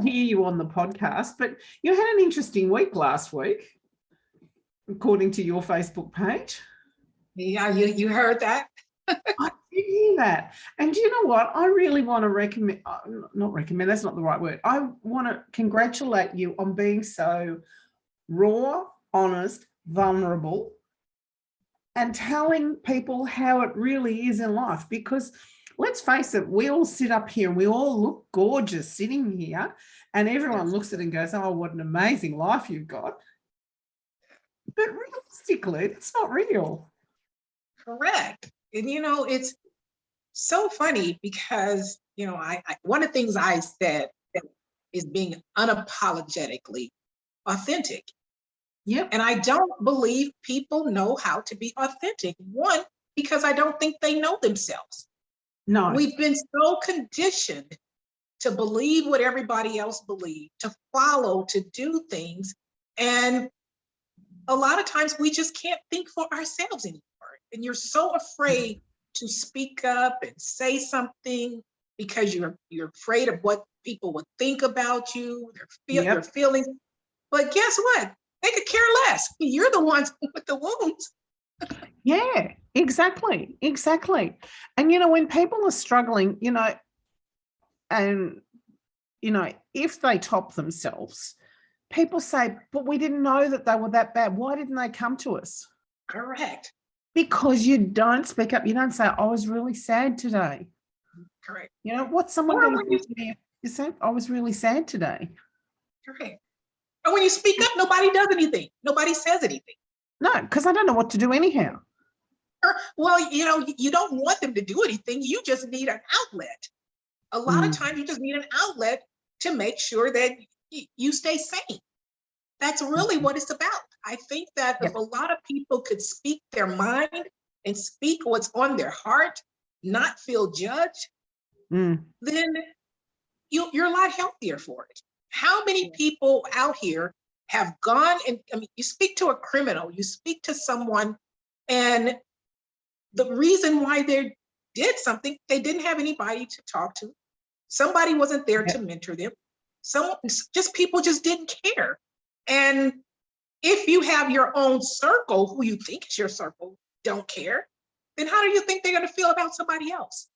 hear you on the podcast, but you had an interesting week last week, according to your Facebook page. Yeah, you heard that? I did hear that. And you know what? I really want to recommend, not recommend, that's not the right word. I want to congratulate you on being so raw, honest, vulnerable, and telling people how it really is in life. Because let's face it, we all sit up here and we all look gorgeous sitting here, and everyone looks at it and goes, oh, what an amazing life you've got. But realistically, it's not real. Correct. And it's so funny because I one of the things I said is being unapologetically authentic. Yep. And I don't believe people know how to be authentic. One, because I don't think they know themselves. No. We've been so conditioned to believe what everybody else believes, to follow, to do things. And a lot of times we just can't think for ourselves anymore. And you're so afraid to speak up and say something because you're afraid of what people would think about you, their feelings. But guess what? They could care less. You're the ones with the wounds. Yeah, exactly. And when people are struggling, and if they top themselves, people say, but we didn't know that they were that bad. Why didn't they come to us? Correct. Because you don't speak up. You don't say, I was really sad today. Correct. What's someone going to say to me? You say, I was really sad today. Correct. And when you speak up, nobody does anything. Nobody says anything. No, because I don't know what to do anyhow. Well, you don't want them to do anything. You just need an outlet. A lot of times you just need an outlet to make sure that you stay sane. That's really what it's about. I think that if a lot of people could speak their mind and speak what's on their heart, not feel judged, then you're a lot healthier for it. How many people out here have gone and, you speak to a criminal, you speak to someone, and the reason why they did something, they didn't have anybody to talk to. Somebody wasn't there to mentor them. People just didn't care. And if you have your own circle, who you think is your circle, don't care, then how do you think they're going to feel about somebody else?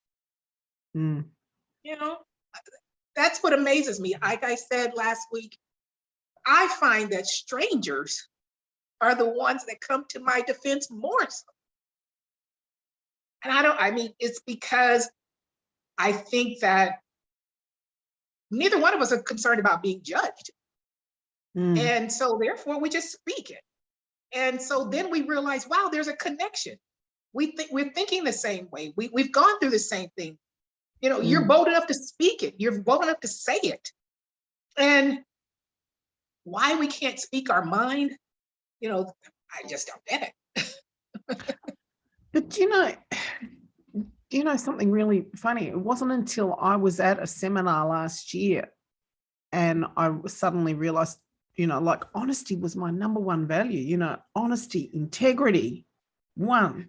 That's what amazes me. Like I said last week, I find that strangers are the ones that come to my defense more so. And it's because I think that neither one of us are concerned about being judged. And so therefore we just speak it. And so then we realize, wow, there's a connection. We're thinking the same way. We've gone through the same thing. You're bold enough to speak it. You're bold enough to say it. And why we can't speak our mind, I just don't get it. But something really funny? It wasn't until I was at a seminar last year and I suddenly realized, honesty was my number one value, honesty, integrity, and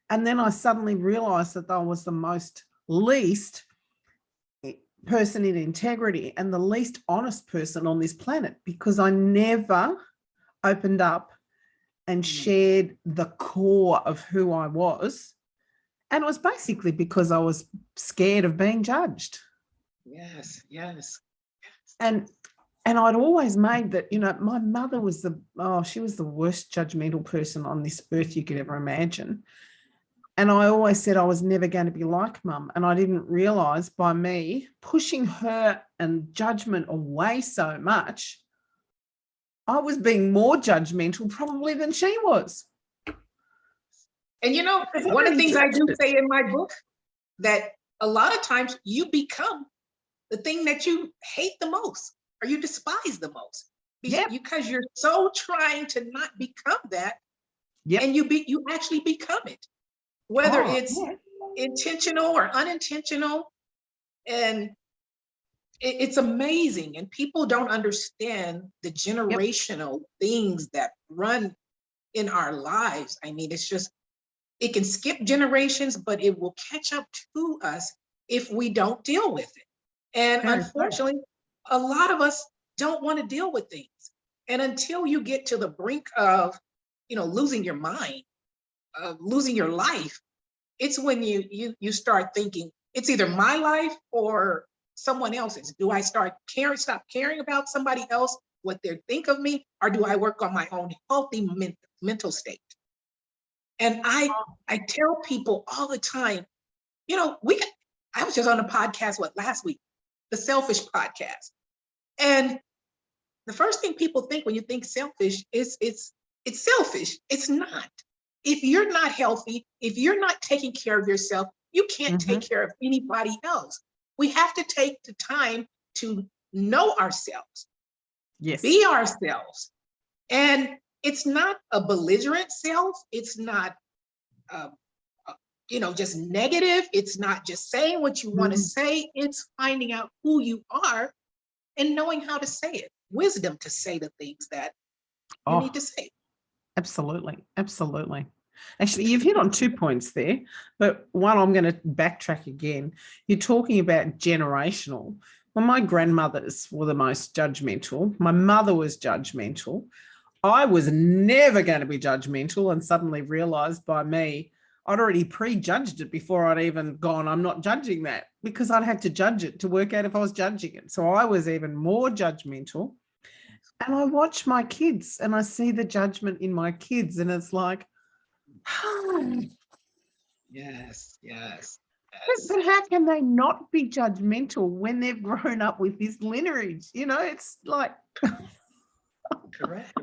then I suddenly realized that I was the most least person in integrity and the least honest person on this planet, because I never opened up and shared the core of who I was. And it was basically because I was scared of being judged. Yes. And I'd always made that, my mother was she was the worst judgmental person on this earth you could ever imagine. And I always said I was never going to be like Mum. And I didn't realize by me pushing her and judgment away so much, I was being more judgmental probably than she was. And one of the things I do say in my book, that a lot of times you become the thing that you hate the most or you despise the most, because you're so trying to not become that, and you actually become it, whether it's intentional or unintentional. And it's amazing, and people don't understand the generational things that run in our lives. It's just, it can skip generations, but it will catch up to us if we don't deal with it. And Very true. unfortunately, a lot of us don't want to deal with things. And until you get to the brink of, losing your mind, losing your life, it's when you start thinking it's either my life or someone else's. Do I stop caring about somebody else, what they think of me, or do I work on my own healthy mental state? And I tell people all the time, I was just on a podcast last week, the Selfish podcast, and the first thing people think when you think selfish is it's selfish. It's not. If you're not healthy, if you're not taking care of yourself, you can't take care of anybody else. We have to take the time to know ourselves, Yes. be ourselves. And it's not a belligerent self. It's not, just negative. It's not just saying what you want to say. It's finding out who you are and knowing how to say it. Wisdom to say the things that you need to say. Absolutely. Absolutely. Actually, you've hit on 2 points there, but one, I'm going to backtrack again. You're talking about generational. Well, my grandmothers were the most judgmental. My mother was judgmental. I was never going to be judgmental, and suddenly realized by me, I'd already prejudged it before I'd even gone, I'm not judging that, because I'd have to judge it to work out if I was judging it. So I was even more judgmental. And I watch my kids and I see the judgment in my kids, and it's like, Yes. but how can they not be judgmental when they've grown up with this lineage? It's like, Correct.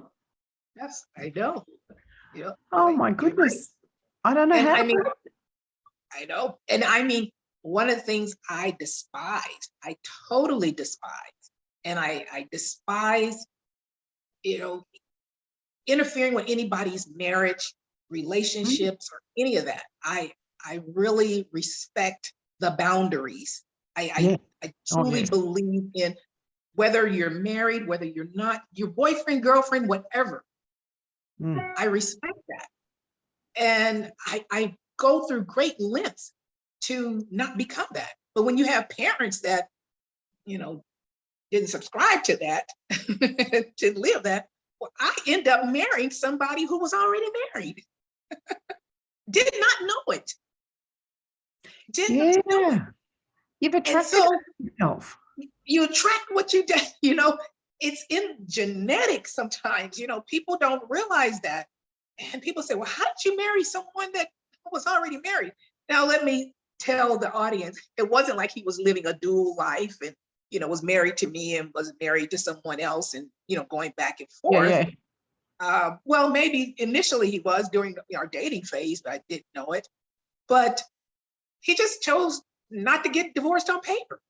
Yes, I know. oh my goodness. I don't know and how. I know. And I mean, one of the things I despise, I totally despise, and I despise, interfering with anybody's marriage, relationships, or any of that. I really respect the boundaries. I truly believe in whether you're married, whether you're not, your boyfriend, girlfriend, whatever. I respect that. And I go through great lengths to not become that. But when you have parents that, didn't subscribe to that, to live that, well, I end up marrying somebody who was already married. Did not know it. Did not know it. You've attracted yourself. You attract what you did, it's in genetics sometimes, people don't realize that. And people say, well, how did you marry someone that was already married? Now, let me tell the audience, it wasn't like he was living a dual life and, was married to me and was married to someone else and, going back and forth. Well, maybe initially he was during our dating phase, but I didn't know it. But he just chose not to get divorced on paper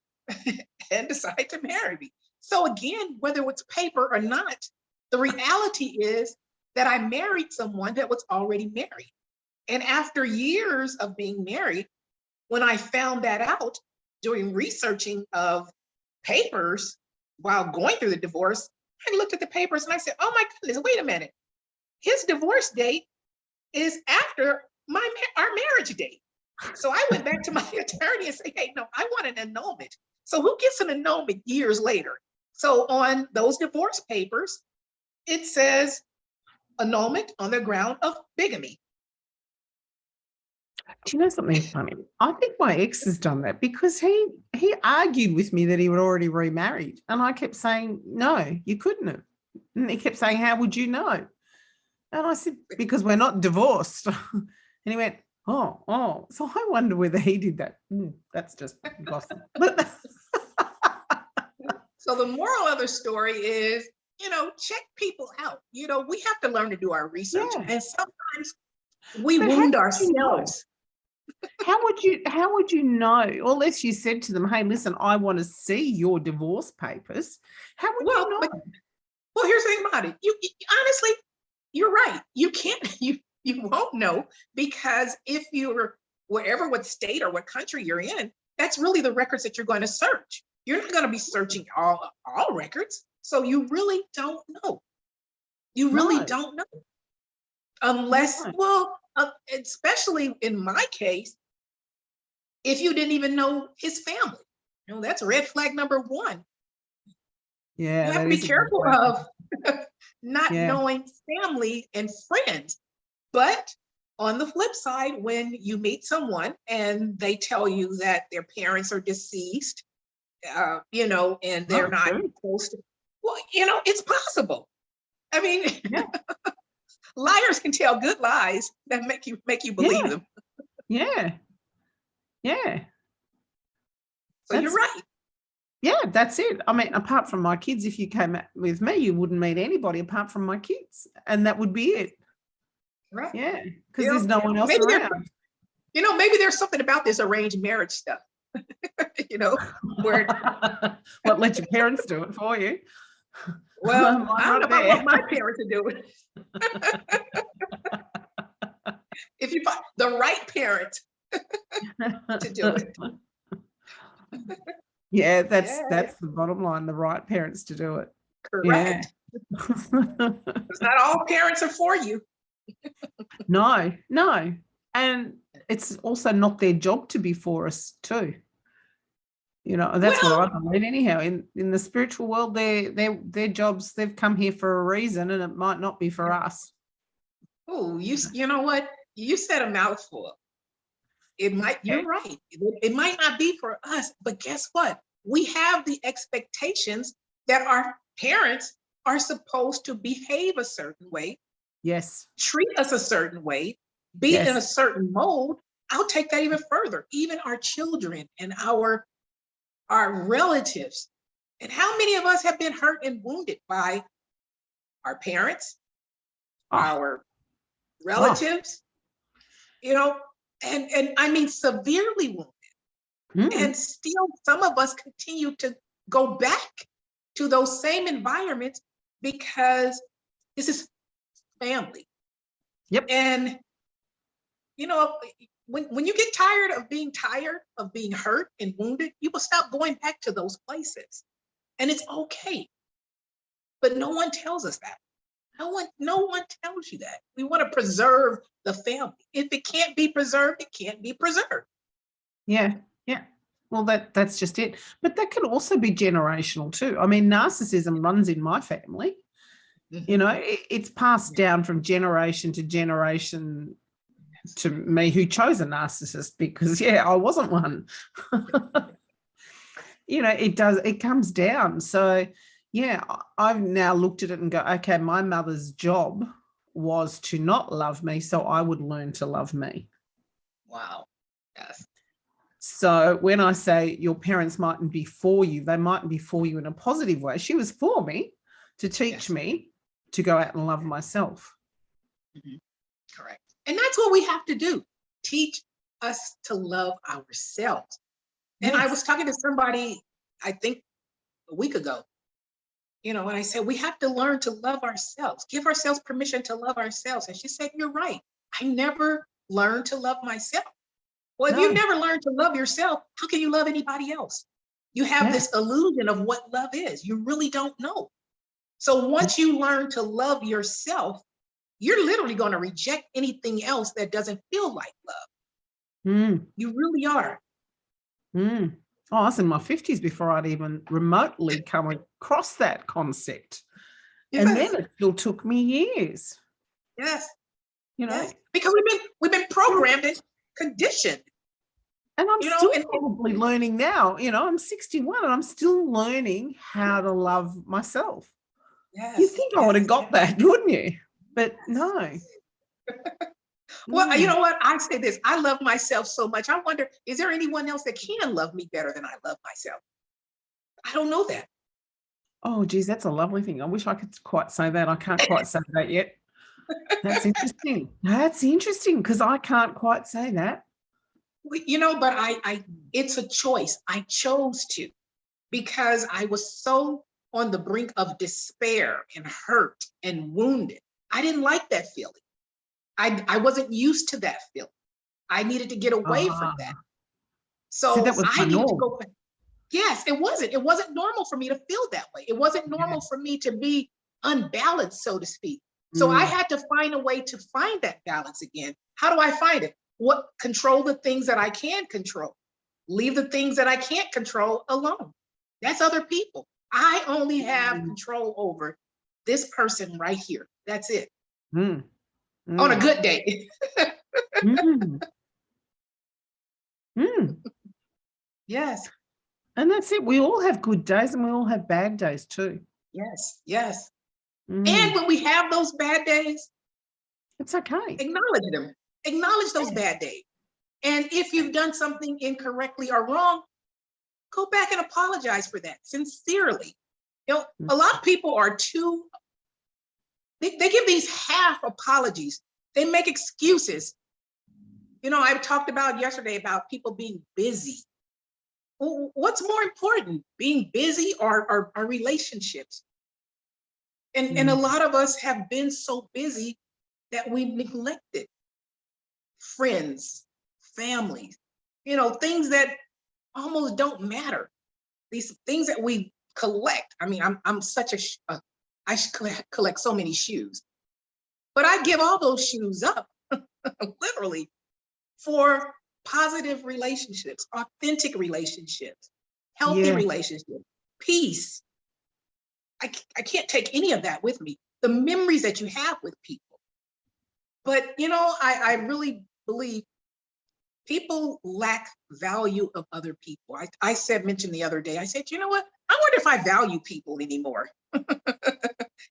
and decide to marry me. So again, whether it's paper or not, the reality is that I married someone that was already married. And after years of being married, when I found that out doing researching of papers while going through the divorce, I looked at the papers and I said, oh my goodness, wait a minute. His divorce date is after our marriage date. So I went back to my attorney and said, hey, no, I want an annulment. So who gets an annulment years later? So on those divorce papers, it says annulment on the ground of bigamy. Do you know something funny? I think my ex has done that because he argued with me that he had already remarried. And I kept saying, no, you couldn't have. And he kept saying, how would you know? And I said, because we're not divorced. And he went, oh. So I wonder whether he did that. That's just gossip. So the moral of the story is, check people out. We have to learn to do our research. Yeah. And sometimes we wound ourselves. How would you know? Unless you said to them, hey, listen, I want to see your divorce papers. How would you know? Well, here's the thing about it. You honestly, you're right. You can't, you won't know, because if you're what state or what country you're in, that's really the records that you're going to search. You're not going to be searching all records. So you really don't know. You really don't know. Unless, especially in my case, if you didn't even know his family. That's red flag number one. Yeah, You have that to be is a good careful way. of not Yeah. knowing family and friends. But on the flip side, when you meet someone and they tell you that their parents are deceased, and they're Oh, not true. close to, well, it's possible. I mean, Yeah. liars can tell good lies that make you believe Yeah. them. Yeah. Yeah. So you're That's right. Yeah, that's it. I mean, apart from my kids, if you came with me, you wouldn't meet anybody apart from my kids, and that would be it. Right. Yeah, because there's no one else Maybe around. maybe there's something about this arranged marriage stuff. Where, What, let your parents do it for you? well, Mine I don't know right if I there. want my parents to do it. If you find the right parent to do it. Yeah, Yeah, that's the bottom line, the right parents to do it. Yeah. correct. Because not all parents are for you. No, no. And it's also not their job to be for us too. That's what I Well, believe anyhow. In the spiritual world, their jobs, they've come here for a reason, and it might not be for us. oh, you know what? You said a mouthful. Yeah. You're right. It might not be for us, but guess what? We have the expectations that our parents are supposed to behave a certain way, Yes. treat us a certain way, be in a Yes. certain mode. I'll take that even further. Even our children and our relatives. And how many of us have been hurt and wounded by our parents, Oh, our oh. relatives, and I mean severely wounded. And Mm. still some of us continue to go back to those same environments because this is family. Yep. And when you get tired of being hurt and wounded, you will stop going back to those places. And it's okay. But no one tells us that. No one tells you that. We want to preserve the family. If it can't be preserved, it can't be preserved. Yeah. Yeah. Well, that's just it. But that can also be generational too. I mean, narcissism runs in my family. Mhm. It's passed down from generation to generation to me, who chose a narcissist, because I wasn't one. It comes down. So I've now looked at it and go, okay, my mother's job was to not love me, so I would learn to love me. Wow. Yes. So when I say your parents mightn't be for you, they mightn't be for you in a positive way. She was for me to teach me to go out and love myself. Mm-hmm. Correct. And that's what we have to do. Teach us to love ourselves. And I was talking to somebody, I think a week ago, and I said, we have to learn to love ourselves, give ourselves permission to love ourselves. And she said, you're right. I never learned to love myself. Well, if you No. never learn to love yourself, how can you love anybody else? You have this illusion of what love is. You really don't know. So once you learn to love yourself, you're literally going to reject anything else that doesn't feel like love. Mm. You really are. Mm. Oh, I was in my 50s before I'd even remotely come across that concept. Yes. And then it still took me years. Yes. Yes. Because we've been programmed and conditioned. And I'm still probably learning now. I'm 61 and I'm still learning how to love myself. Yes. You think I would have got that, wouldn't you? But no. Well, you know what? I say this. I love myself so much. I wonder, is there anyone else that can love me better than I love myself? I don't know that. Oh, geez, that's a lovely thing. I wish I could quite say that. I can't quite say that yet. That's interesting. That's interesting, because I can't quite say that. But it's a choice. I chose to, because I was so on the brink of despair and hurt and wounded. I didn't like that feeling. I wasn't used to that feeling. I needed to get away from that. So that was I my needed to norm. go. Yes, it wasn't. It wasn't normal for me to feel that way. It wasn't normal for me to be unbalanced, so to speak. So I had to find a way to find that balance again. How do I find it? Control the things that I can control. leave the things that I can't control alone. That's other people. I only have control over this person right here. That's it. Mm. On a good day. Mm. Mm. Yes. And that's it. We all have good days and we all have bad days too. Yes. Yes. Mm. And when we have those bad days, It's okay. acknowledge them. Acknowledge those bad days. And if you've done something incorrectly or wrong, go back and apologize for that sincerely. You know, a lot of people are they give these half apologies. They make excuses. You know, I talked about yesterday about people being busy. What's more important, being busy or relationships? And a lot of us have been so busy that we neglected friends, families, you know, things that almost don't matter. These things that we collect. I mean, I'm such I collect so many shoes, but I give all those shoes up, literally, for positive relationships, authentic relationships, healthy relationships, peace. I can't take any of that with me. The memories that you have with people. But, you know, I really believe people lack value of other people. I mentioned the other day, I said, you know what? I wonder if I value people anymore. And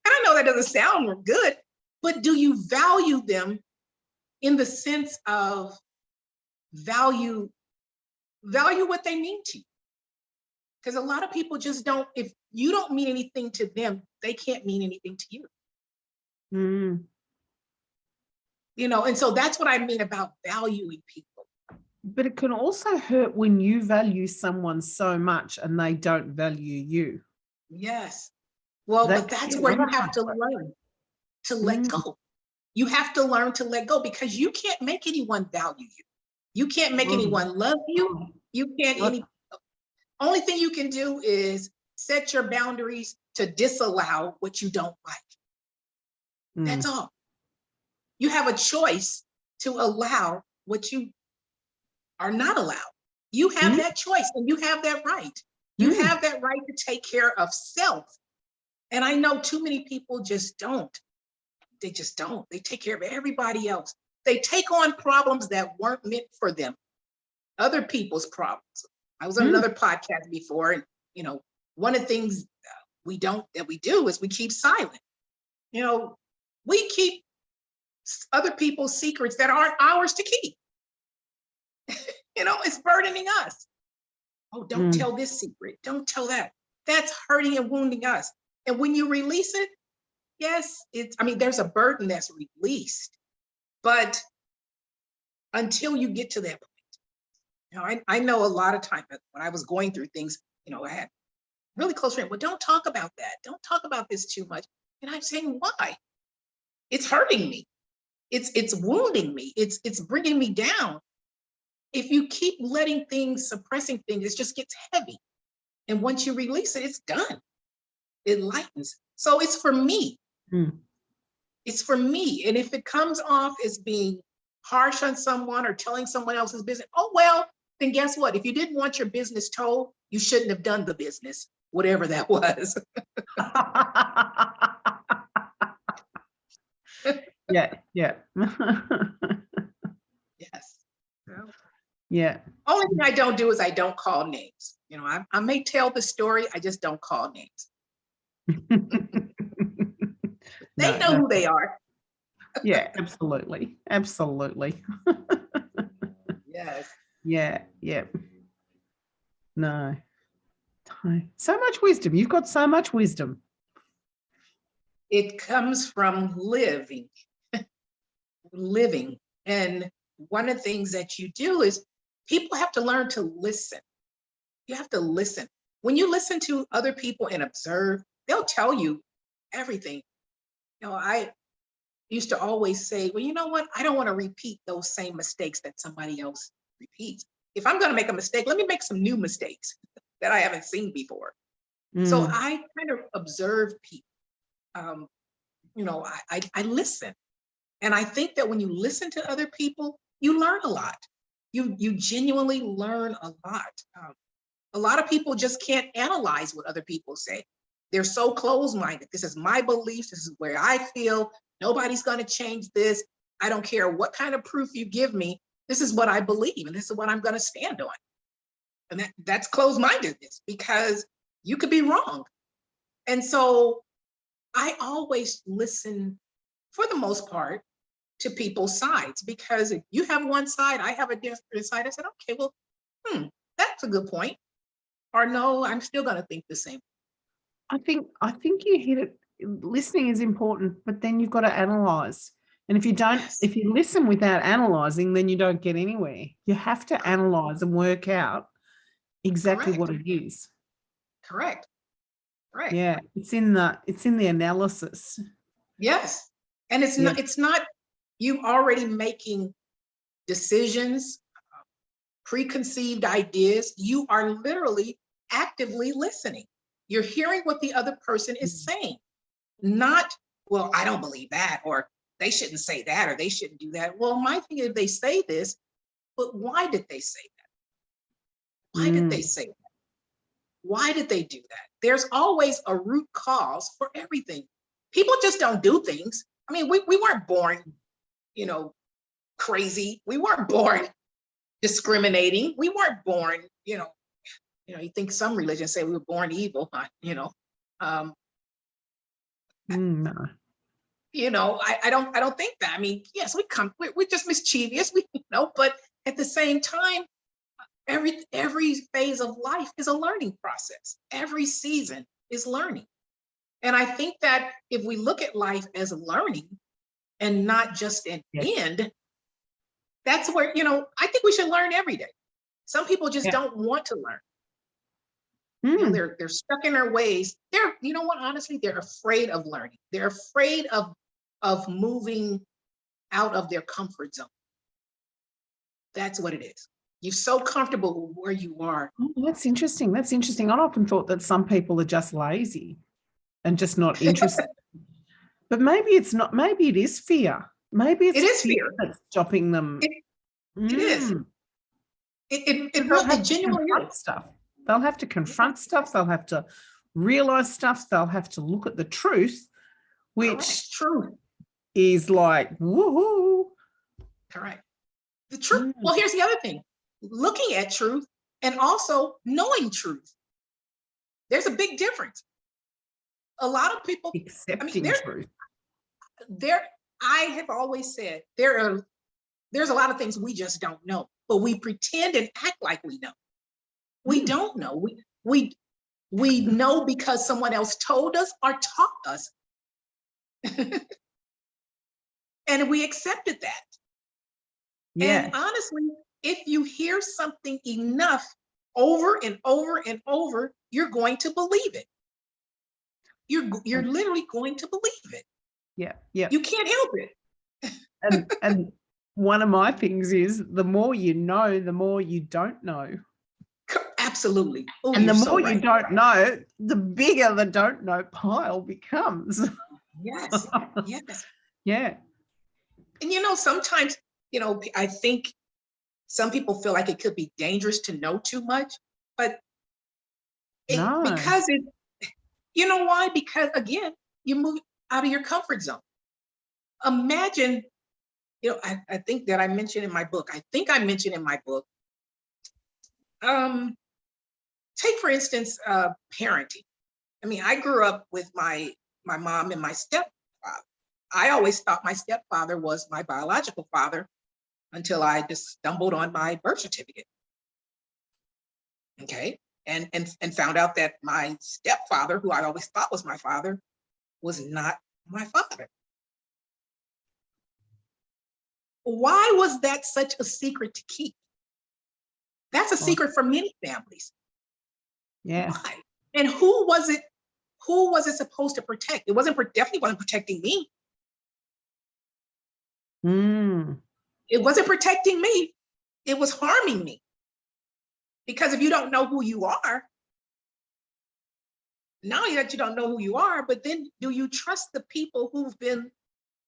I know that doesn't sound good, but do you value them in the sense of value what they mean to you? Because a lot of people just don't, if you don't mean anything to them, they can't mean anything to you. Mm. You know, and so that's what I mean about valuing people. But it can also hurt when you value someone so much and they don't value you. Yes. Well, but that's where you have to learn to let go. You have to learn to let go because you can't make anyone value you. You can't make anyone love you. You can't only thing you can do is set your boundaries to disallow what you don't like. That's all. You have a choice to allow what you are not allowed. You have that choice and you have that right. You have that right to take care of self. And I know too many people just don't. They just don't. They take care of everybody else. They take on problems that weren't meant for them, other people's problems. I was on another podcast before, and you know, one of the things we do is we keep silent. You know, we keep other people's secrets that aren't ours to keep. You know, it's burdening us. Oh, don't tell this secret. Don't tell that. That's hurting and wounding us. And when you release it, yes, there's a burden that's released. But until you get to that point, you know, I know a lot of times when I was going through things, you know, I had really close friends. Well, don't talk about that. Don't talk about this too much. And I'm saying, why? It's hurting me. It's wounding me. It's bringing me down. If you keep letting things, suppressing things, it just gets heavy. And once you release it, it's done. It lightens. So it's for me. It's for me. And if it comes off as being harsh on someone or telling someone else's business, oh, well, then guess what? If you didn't want your business told, you shouldn't have done the business, whatever that was. Yeah. Yes. Yeah. Only thing I don't do is I don't call names. You know, I may tell the story, I just don't call names. They know who they are. Yeah, absolutely. Absolutely. Yes. Yeah. No. So much wisdom. You've got so much wisdom. It comes from living. And one of the things that you do is people have to learn to listen. You have to listen. When you listen to other people and observe, they'll tell you everything. You know, I used to always say, well, you know what? I don't want to repeat those same mistakes that somebody else repeats. If I'm going to make a mistake, let me make some new mistakes that I haven't seen before. So I kind of observe people. You know, I listen. And I think that when you listen to other people, you learn a lot. you genuinely learn a lot. A lot of people just can't analyze what other people say. They're so closed-minded. This is my beliefs. This is where I feel. Nobody's going to change this. I don't care what kind of proof you give me. This is what I believe, and this is what I'm going to stand on. And that's closed-mindedness, because you could be wrong. And so I always listen, for the most part, to people's sides, because if you have one side, I have a different side. I said, okay, well, that's a good point. Or no, I'm still going to think the same. I think you hit it. Listening is important, but then you've got to analyze. And if you don't, Yes. if you listen without analyzing, then you don't get anywhere. You have to analyze and work out exactly Correct. what it is. Correct. Right. Yeah, it's in the analysis. Yes. And it's not you already making decisions, preconceived ideas. You are literally actively listening. You're hearing what the other person is saying, not, well, I don't believe that, or they shouldn't say that, or they shouldn't do that. Well, my thing is, they say this, but why did they say that? Why did they say that? Why did they do that? There's always a root cause for everything. People just don't do things. I mean, we weren't born, crazy. We weren't born discriminating. We weren't born, you think some religions say we were born evil, No. I don't think that. I mean, yes, we're just mischievous, but at the same time, every phase of life is a learning process. Every season is learning. And I think that if we look at life as learning and not just an end, that's where, I think we should learn every day. Some people just don't want to learn. They're stuck in their ways. Honestly, they're afraid of learning. They're afraid of moving out of their comfort zone. That's what it is. You're so comfortable where you are. Oh, that's interesting. That's interesting. I often thought that some people are just lazy and just not interested. But maybe it's not. Maybe it is fear. Maybe it's fear that's stopping them. It is. It genuinely is. Stuff. They'll have to confront stuff. They'll have to realize stuff. They'll have to look at the truth, which is like, woohoo. Correct. The truth. Well, here's the other thing. Looking at truth and also knowing truth. There's a big difference. A lot of people accepting truth. I have always said there's a lot of things we just don't know, but we pretend and act like we know. We don't know. We know because someone else told us or taught us. And we accepted that. Yeah. And honestly, if you hear something enough over and over and over, you're going to believe it. You're literally going to believe it. Yeah. Yeah. You can't help it. and one of my things is the more you know, the more you don't know. Absolutely. Oh, and the more you don't know, the bigger the don't know pile becomes. Yes. Yes. Yeah. And sometimes, I think some people feel like it could be dangerous to know too much, but because why? Because again, you move out of your comfort zone. Imagine, I think that I mentioned in my book, take for instance, parenting. I mean, I grew up with my mom and my stepfather. I always thought my stepfather was my biological father until I just stumbled on my birth certificate. Okay. And found out that my stepfather, who I always thought was my father, was not my father. Why was that such a secret to keep? That's a secret for many families. Yeah. Why? And who was it supposed to protect? It definitely wasn't protecting me. It wasn't protecting me. It was harming me. Because if you don't know who you are, not only that you don't know who you are, but then do you trust the people who've been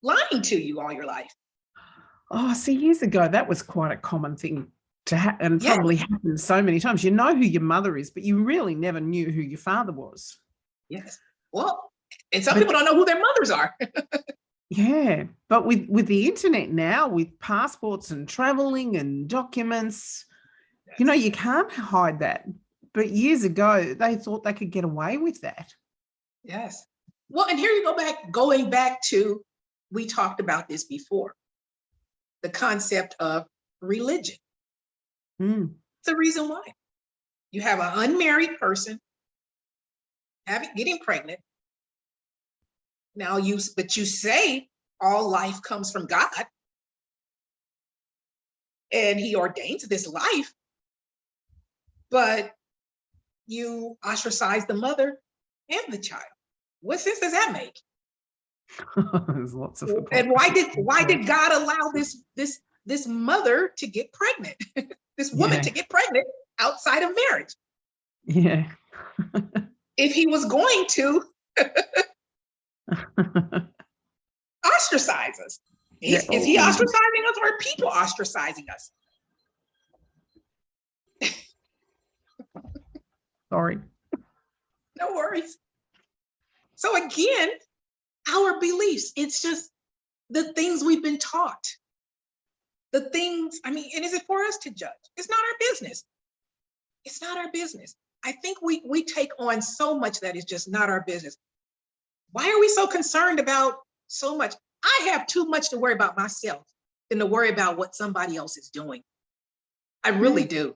lying to you all your life? Oh, see, years ago, that was quite a common thing and Yes, probably happened so many times. You know who your mother is, but you really never knew who your father was. yes. Well, and some But people don't know who their mothers are. yeah, but with the internet now, with passports and traveling and documents, Yes, you can't hide that. But years ago, they thought they could get away with that. yes. Well, and here you go going back to, we talked about this before, the concept of religion. Mm. It's the reason why. You have an unmarried person getting pregnant. Now but you say all life comes from God and he ordains this life, but you ostracize the mother and the child. What sense does that make? There's lots of And hypocrisy. why did God allow this mother to get pregnant, this woman Yeah. to get pregnant outside of marriage? Yeah. If he was going to ostracize us, Yeah. is he ostracizing us or are people ostracizing us? Sorry. No worries. So again, our beliefs, it's just the things we've been taught. The things, and is it for us to judge? It's not our business. It's not our business. I think we take on so much that is just not our business. Why are we so concerned about so much? I have too much to worry about myself than to worry about what somebody else is doing. I really do.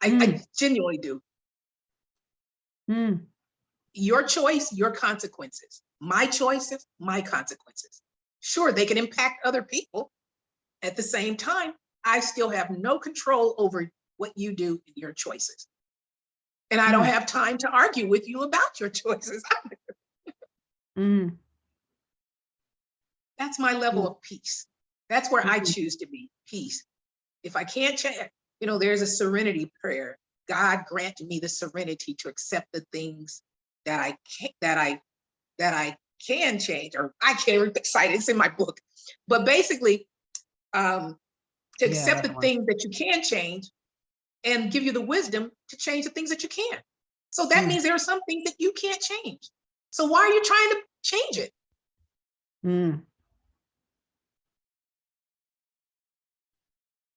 I genuinely do. Mm. Your choice, your consequences. My choices, my consequences. Sure, they can impact other people. At the same time, I still have no control over what you do in your choices. And I don't have time to argue with you about your choices. Mm. That's my level of peace. That's where I choose to be, peace. If I can't change, there's a serenity prayer. God granted me the serenity to accept the things that I can change, or I can't recite it. It's in my book. But basically, to accept the things that you can change and give you the wisdom to change the things that you can. So that means there are some things that you can't change. So why are you trying to change it? Mm.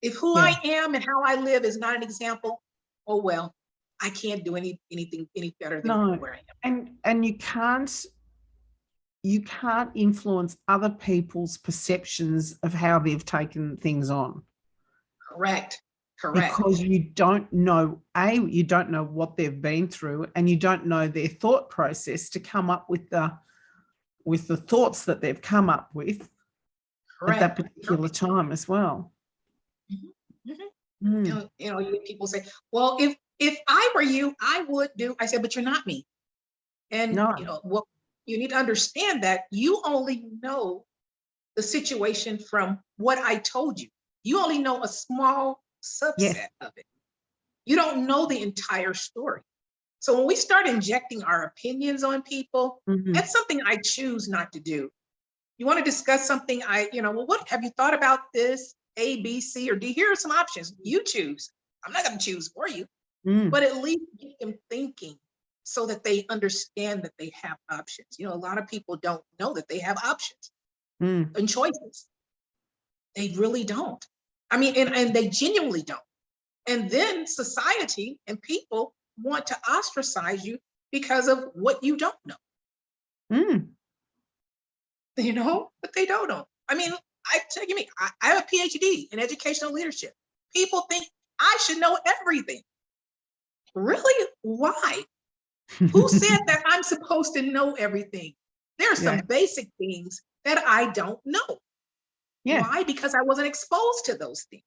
If who I am and how I live is not an example, oh well, I can't do anything any better than where I am. And you can't influence other people's perceptions of how they've taken things on. Correct. Because you don't know what they've been through, and you don't know their thought process to come up with the thoughts that they've come up with at that particular time as well. People say, well, if I were you, I would do. I said, but you're not me. And well, you need to understand that you only know the situation from what I told you. You only know a small subset of it. You don't know the entire story. So when we start injecting our opinions on people, that's something I choose not to do. You want to discuss something, well, what have you thought about this? A, B, C, or D? Here are some options. You choose. I'm not going to choose for you, but at least get them thinking so that they understand that they have options. A lot of people don't know that they have options and choices. They really don't. And they genuinely don't. And then society and people want to ostracize you because of what you don't know. But they don't know. I tell you, I have a PhD in educational leadership. People think I should know everything. Really? Why? Who said that I'm supposed to know everything? There are some basic things that I don't know. Why? Because I wasn't exposed to those things.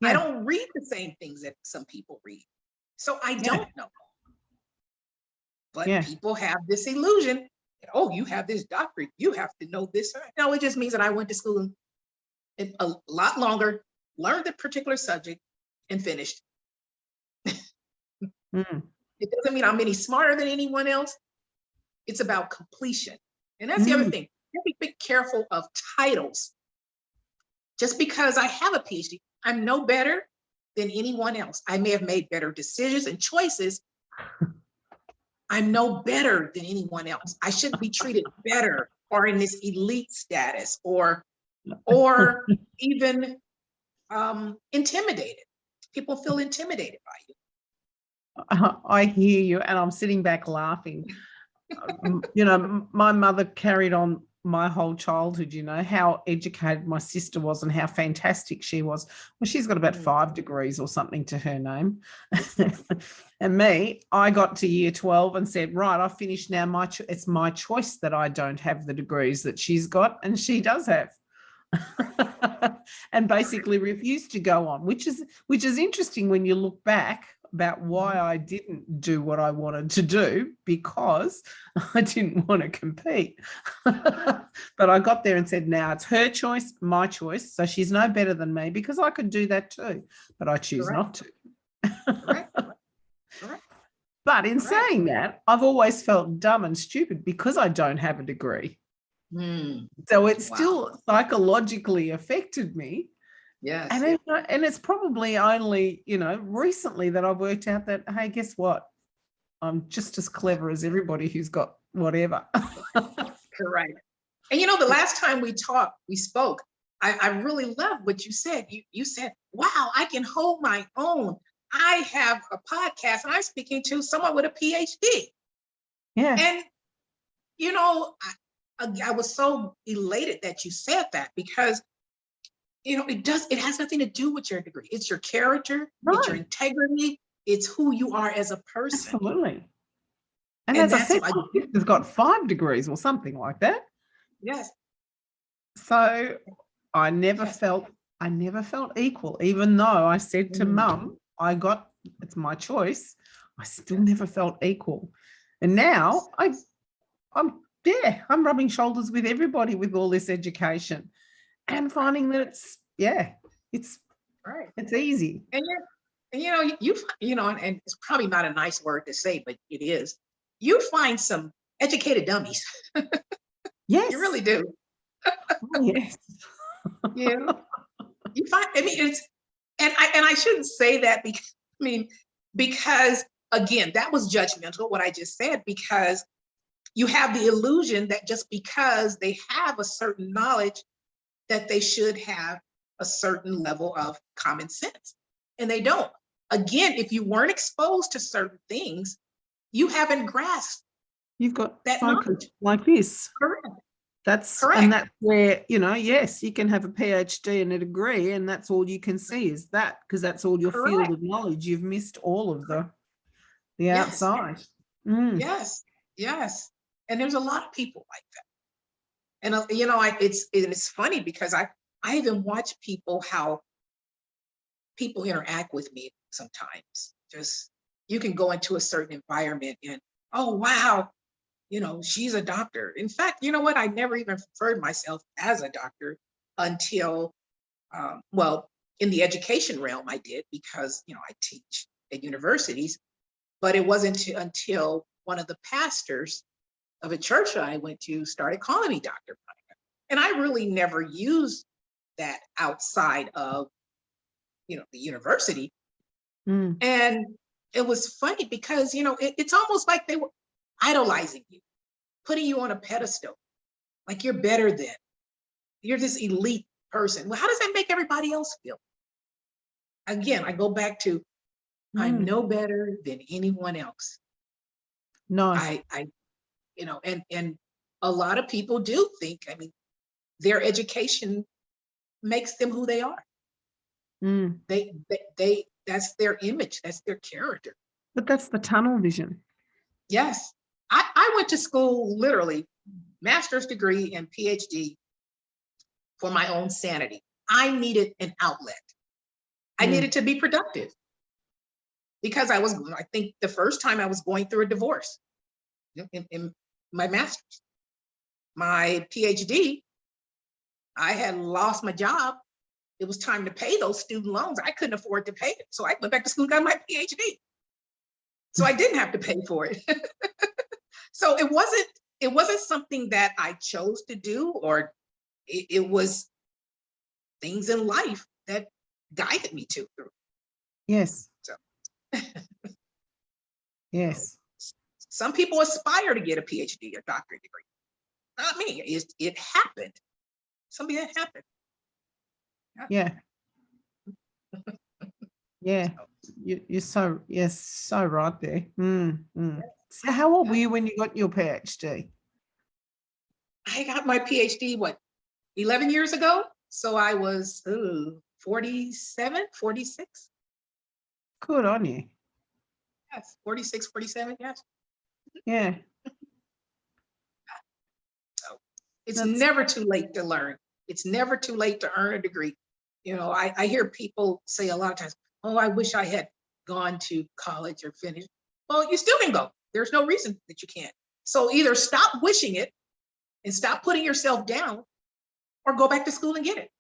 I don't read the same things that some people read. So I don't know. But people have this illusion. Oh, you have this doctorate. You have to know this. No, it just means that I went to school a lot longer, learned a particular subject, and finished. It doesn't mean I'm any smarter than anyone else. It's about completion. And that's the other thing. You have to be careful of titles. Just because I have a PhD, I'm no better than anyone else. I may have made better decisions and choices. I'm no better than anyone else. I shouldn't be treated better or in this elite status or even intimidated. People feel intimidated by you. I hear you, and I'm sitting back laughing. You know, my mother carried on my whole childhood, you know, how educated my sister was and how fantastic she was. Well, she's got about 5 degrees or something to her name. And me, I got to year 12 and said, right, I've finished now. It's my choice that I don't have the degrees that she's got and she does have. And basically refused to go on, which is interesting when you look back about why I didn't do what I wanted to do, because I didn't want to compete. But I got there and said, now it's her choice, my choice. So she's no better than me, because I could do that too, but I choose not to. Correct. But in saying that, I've always felt dumb and stupid because I don't have a degree. So it still psychologically affected me. Yes. And it's probably only, you know, recently that I've worked out that, hey, guess what? I'm just as clever as everybody who's got whatever. Correct. And you know, the last time we spoke, I really loved what you said. You said, wow, I can hold my own. I have a podcast and I'm speaking to someone with a PhD. Yeah. And, you know, I was so elated that you said that, because you know, it has nothing to do with your degree. It's your character, it's your integrity, it's who you are as a person. Absolutely. And as I said, my sister's got 5 degrees or something like that. Yes. So I never felt equal, even though I said to Mum, it's my choice. I still never felt equal. And now I'm rubbing shoulders with everybody with all this education. And finding that it's right. It's easy. And you know, and it's probably not a nice word to say, but it is. You find some educated dummies. Yes. You really do. Oh, yes. Yeah. You find, I mean, and I shouldn't say that because again, that was judgmental, what I just said, because you have the illusion that just because they have a certain knowledge, that they should have a certain level of common sense. And they don't. Again, if you weren't exposed to certain things, you haven't grasped. You've got that focus knowledge. like this. Correct. And that's where, you know, yes, you can have a PhD and a degree, and that's all you can see is that, because that's all your field of knowledge. You've missed all of the outside. Yes. And there's a lot of people like that. And you know, it's funny because I even watch how people interact with me sometimes. Just, you can go into a certain environment and, oh, wow, you know, she's a doctor. In fact, you know what? I never even referred myself as a doctor until, well, in the education realm, I did, because, you know, I teach at universities, but it wasn't until one of the pastors of a church that I went to started calling me Dr. Monica. And I really never used that outside of, you know, the university. And it was funny because, you know, it's almost like they were idolizing you, putting you on a pedestal, like you're better than, you're this elite person. Well, how does that make everybody else feel? Again, I go back to, I'm no better than anyone else. No. I you know, and a lot of people do think, I mean, their education makes them who they are. They that's their image, that's their character. But that's the tunnel vision. Yes. I went to school, literally, master's degree and PhD, for my own sanity. I needed an outlet. I needed to be productive, because I think the first time I was going through a divorce in my master's. My PhD, I had lost my job. It was time to pay those student loans. I couldn't afford to pay it. So I went back to school and got my PhD. So I didn't have to pay for it. So it wasn't something that I chose to do, or it was things in life that guided me through. Yes. So Yes. some people aspire to get a PhD or doctorate degree. Not me. It happened. Something that happened. Yeah. Yeah. So, You're so, yes, so right there. So how old were you when you got your PhD? I got my PhD, what, 11 years ago? So I was 47, 46. Good on you. Yes, 46, 47, yes. Yeah. So it's That's, never too late to learn. It's never too late to earn a degree. You know, I hear people say a lot of times, oh, I wish I had gone to college or finished. Well, you still can go. There's no reason that you can't. So either stop wishing it and stop putting yourself down, or go back to school and get it.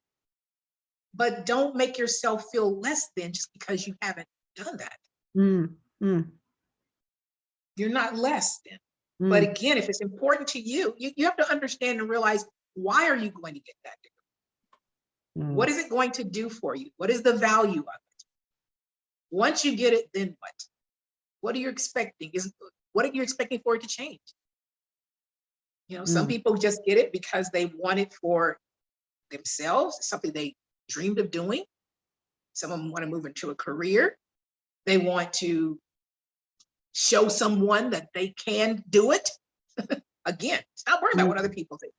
But don't make yourself feel less than just because you haven't done that. mm, mm, You're not less than. But mm, again, if it's important to you, you have to understand and realize, why are you going to get that degree? mm, What is it going to do for you? What is the value of it? Once you get it, then what? What are you expecting? What are you expecting for it to change? You know, some people just get it because they want it for themselves, something they dreamed of doing. Some of them want to move into a career. They want to show someone that they can do it. Again, stop worrying about what other people think.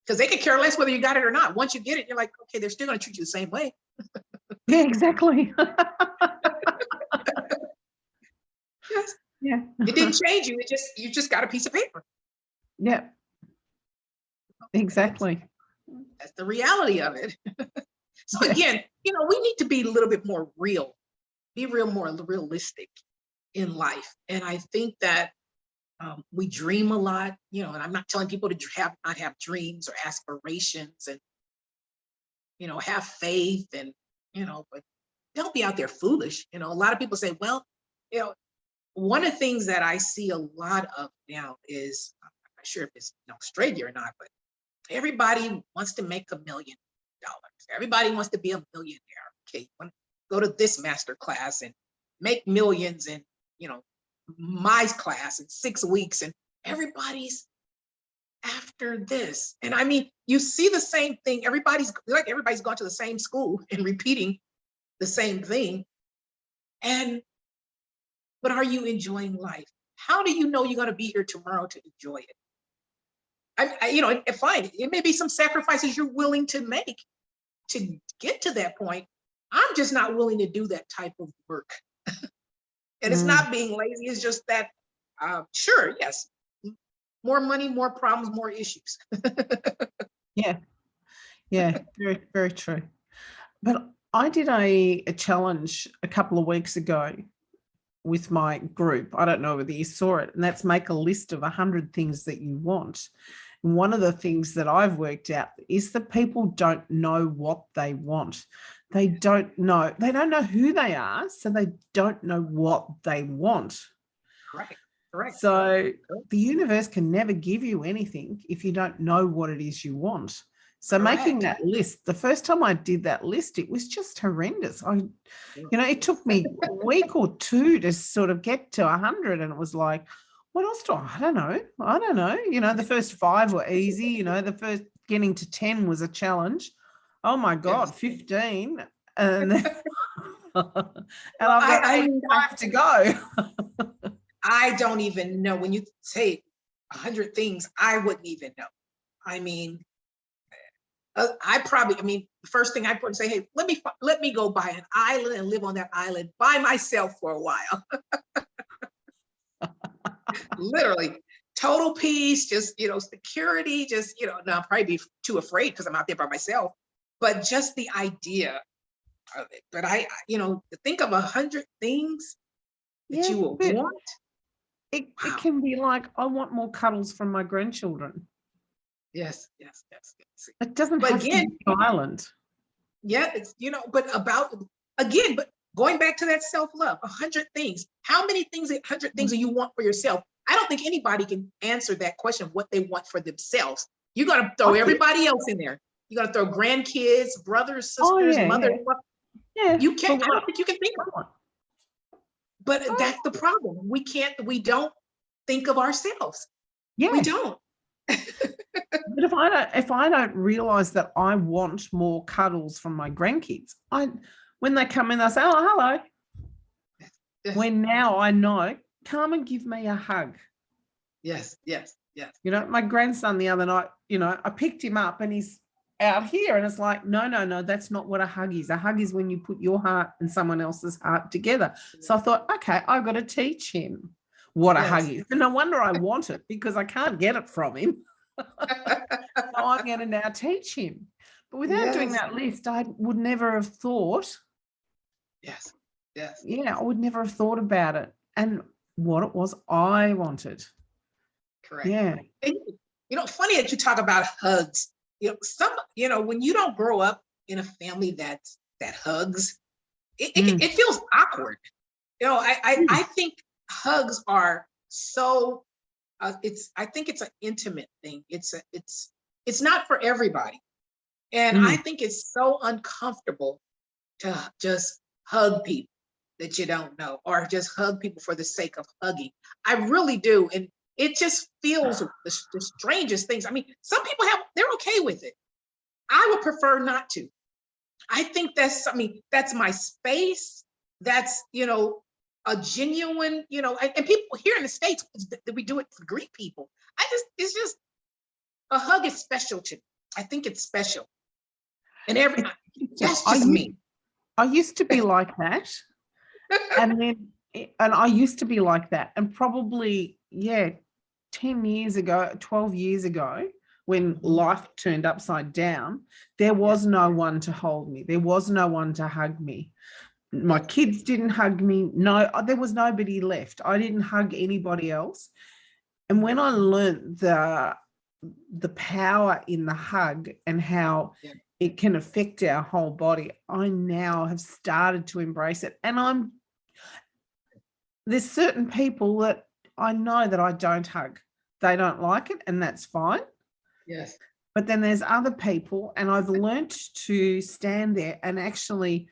Because they could care less whether you got it or not. Once you get it, you're like, okay, they're still going to treat you the same way. Yeah, exactly. Yes. Yeah. It didn't change you. You just got a piece of paper. Yeah, exactly. That's the reality of it. So again, you know, we need to be a little bit more real, more realistic in life. And I think that we dream a lot, you know, and I'm not telling people to not have dreams or aspirations, and, you know, have faith, and, you know, but don't be out there foolish. You know, a lot of people say, well, you know, one of the things that I see a lot of now is, I'm not sure if it's in Australia or not, but everybody wants to make $1 million. Everybody wants to be a millionaire. Okay, you want to go to this master class and make millions in, you know, my class in 6 weeks, and everybody's after this. And I mean, you see the same thing. Everybody's gone to the same school and repeating the same thing. But are you enjoying life? How do you know you're going to be here tomorrow to enjoy it? You know, fine, it may be some sacrifices you're willing to make to get to that point. I'm just not willing to do that type of work. And it's not being lazy, it's just that, sure, yes, more money, more problems, more issues. Yeah. Yeah. Very, very true. But I did a challenge a couple of weeks ago with my group. I don't know whether you saw it, and that's make a list of 100 things that you want. And one of the things that I've worked out is that people don't know what they want. They don't know who they are, so they don't know what they want. Correct. So the universe can never give you anything if you don't know what it is you want. So making that list, the first time I did that list, it was just horrendous. It took me a week or two to sort of get to 100, and it was like, what else I don't know. You know, the first 5 were easy. The first getting to 10 was a challenge. Oh my God, 15. And and I've got 85 to go. I don't even know. When you say 100 things, I wouldn't even know. I mean, the first thing I put and say, hey, let me go buy an island and live on that island by myself for a while. Literally, total peace, just, security, just, now I'll probably be too afraid because I'm out there by myself, but just the idea of it. But to think of 100 things that you will want. It can be like, I want more cuddles from my grandchildren. Yes. It doesn't have to be violent. Yeah, it's, but going back to that self-love, 100 things. How many things, 100 things do you want for yourself? I don't think anybody can answer that question, what they want for themselves. You got to throw everybody else in there. You got to throw grandkids, brothers, sisters, mothers. Yeah. You can't, But I don't think you can think of it. But that's the problem. We don't think of ourselves. yeah. We don't. But if I don't realize that I want more cuddles from my grandkids, when they come in, I say, oh, hello. Yes. When now I know, come and give me a hug. Yes, yes, yes. You know, my grandson the other night, you know, I picked him up and he's out here and it's like, no, that's not what a hug is. A hug is when you put your heart and someone else's heart together. So I thought, okay, I've got to teach him what a hug is. And no wonder I want it, because I can't get it from him. So I'm going to now teach him. But without doing that list, I would never have thought. Yes, yes. Yeah, I would never have thought about it and what it was I wanted. Correct. Yeah. And, funny that you talk about hugs. When you don't grow up in a family that hugs, it feels awkward. I think hugs are so. I think it's an intimate thing. It's not for everybody, and I think it's so uncomfortable to just hug people that you don't know, or just hug people for the sake of hugging. I really do, and it just feels the strangest things. I mean, some people they're okay with it. I would prefer not to. I think that's my space. That's a genuine, and people here in the States, that we do it to greet people. It's just a hug is special to me. I think it's special. And that's just me. I used to be like that. And I used to be like that. And probably, 10 years ago, 12 years ago, when life turned upside down, there was no one to hold me. There was no one to hug me. My kids didn't hug me. No, there was nobody left. I didn't hug anybody else. And when I learned the power in the hug and how it can affect our whole body, I now have started to embrace it. And there's certain people that I know that I don't hug. They don't like it, and that's fine. Yes. But then there's other people, and I've learnt to stand there and actually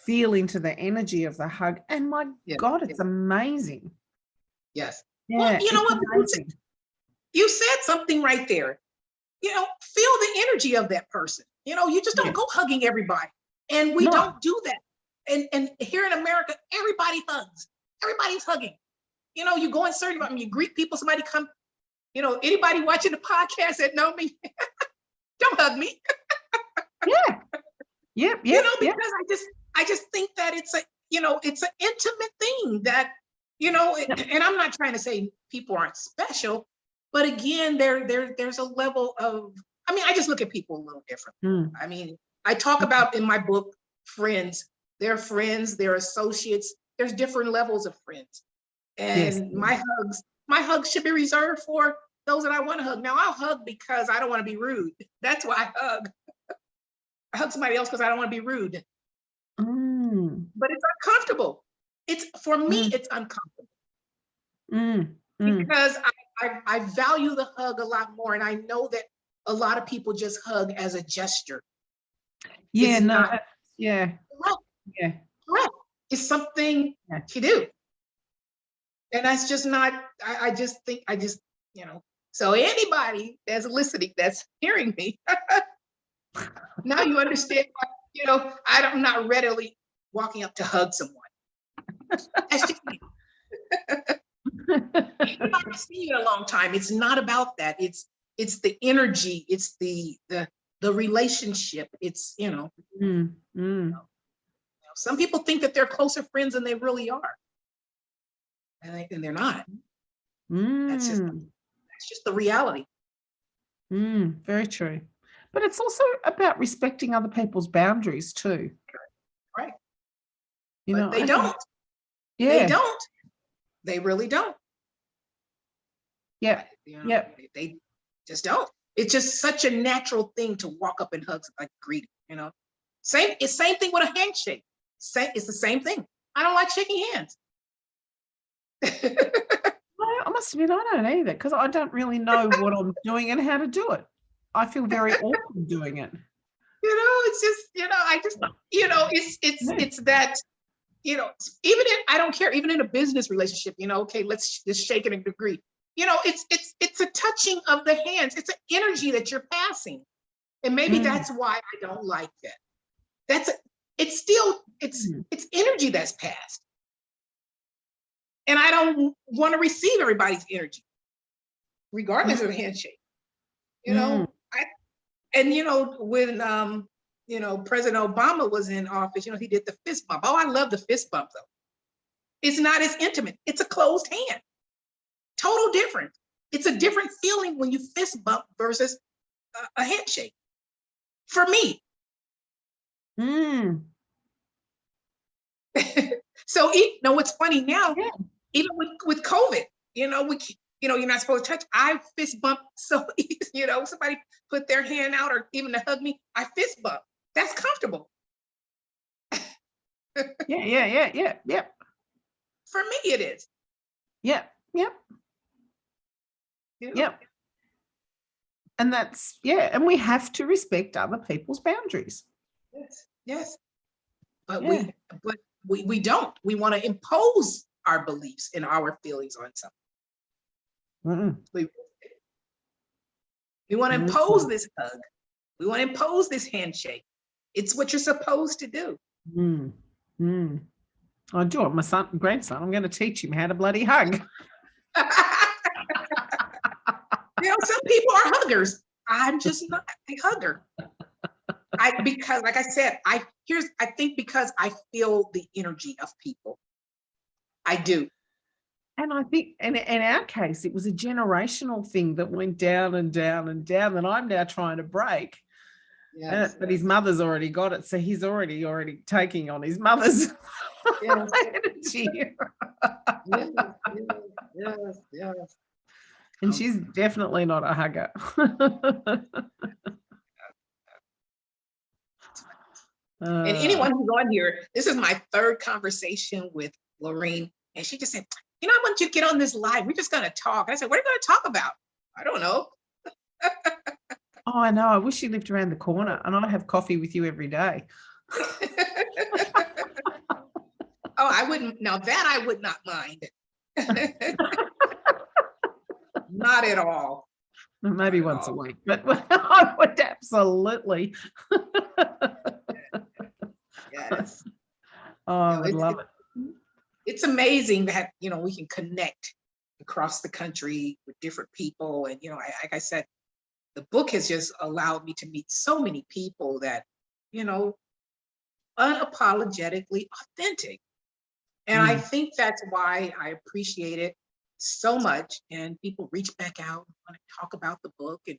feel into the energy of the hug. And my God, it's amazing. Yes. Yeah, well, you know what? You said something right there. Feel the energy of that person. You just don't go hugging everybody. And we don't do that. And here in America, everybody hugs. Everybody's hugging. You go in certain, you greet people, somebody come, anybody watching the podcast that know me, don't hug me. Because I just think that it's an intimate thing that, and I'm not trying to say people aren't special, but again, there's a level of, I just look at people a little different. I talk about in my book, friends, they're associates, there's different levels of friends. And my hugs should be reserved for those that I want to hug. Now I'll hug because I don't want to be rude. That's why I hug. I hug somebody else because I don't want to be rude. But it's uncomfortable. For me, it's uncomfortable. Because I value the hug a lot more. And I know that a lot of people just hug as a gesture. Correct. It's something to do. And that's just not, I just think, so anybody that's listening, that's hearing me, now you understand why, I'm not readily walking up to hug someone. That's just me. I've seen you in a long time. It's not about that. It's the energy. It's the relationship. It's, some people think that they're closer friends than they really are. And they're not. That's just the reality. Very true. But it's also about respecting other people's boundaries too. Right. But they don't. They don't. They really don't. Yeah. They just don't. It's just such a natural thing to walk up and hug, like greet, Same thing with a handshake. It's the same thing. I don't like shaking hands. I must admit, I don't either, because I don't really know what I'm doing and how to do it. I feel very awkward doing it. It's just, I just, it's that, even in, I don't care, even in a business relationship, okay, let's just shake it and agree. It's a touching of the hands. It's an energy that you're passing. And maybe that's why I don't like that. It's still, it's energy that's passed. And I don't want to receive everybody's energy, regardless of the handshake. When President Obama was in office, he did the fist bump. Oh, I love the fist bump though. It's not as intimate. It's a closed hand. Total difference. It's a different feeling when you fist bump versus a handshake. For me. So, what's funny now, even with COVID, you're not supposed to touch. I fist bump. So, somebody put their hand out or even to hug me, I fist bump. That's comfortable. Yeah. For me, it is. Yep. And that's, and we have to respect other people's boundaries. Yes. But we don't. We want to impose our beliefs and our feelings on something. We want to impose this hug. We want to impose this handshake. It's what you're supposed to do. I do it. My grandson, I'm going to teach him how to bloody hug. Some people are huggers. I'm just not a hugger. Because, like I said, I think because I feel the energy of people. I do. And I think, in our case, it was a generational thing that went down and down and down that I'm now trying to break. Yes, but his mother's already got it, so he's already taking on his mother's energy. Yes. And she's definitely not a hugger. And anyone who's on here, this is my third conversation with Lorene, and she just said, I want you to get on this live. We're just going to talk. I said, what are you going to talk about? I don't know. Oh, I know. I wish you lived around the corner and I'd have coffee with you every day. Oh, I wouldn't. Now that I would not mind. Not at all. Maybe not once a week, but I would absolutely. Yes. Oh, I would love it. It's amazing that, we can connect across the country with different people. And, like I said, the book has just allowed me to meet so many people that, unapologetically authentic. And I think that's why I appreciate it so much. And people reach back out and want to talk about the book and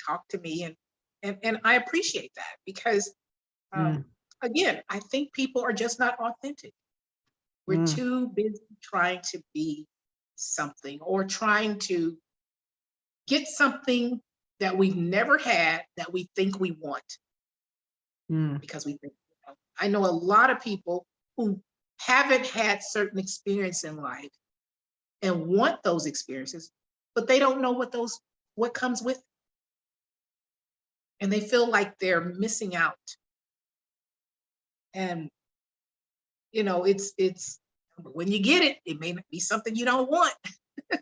talk to me. And I appreciate that because, again, I think people are just not authentic. We're too busy trying to be something or trying to get something that we've never had that we think we want. Because we think, I know a lot of people who haven't had certain experience in life and want those experiences, but they don't know what comes with it. And they feel like they're missing out. And it's when you get it, it may not be something you don't want.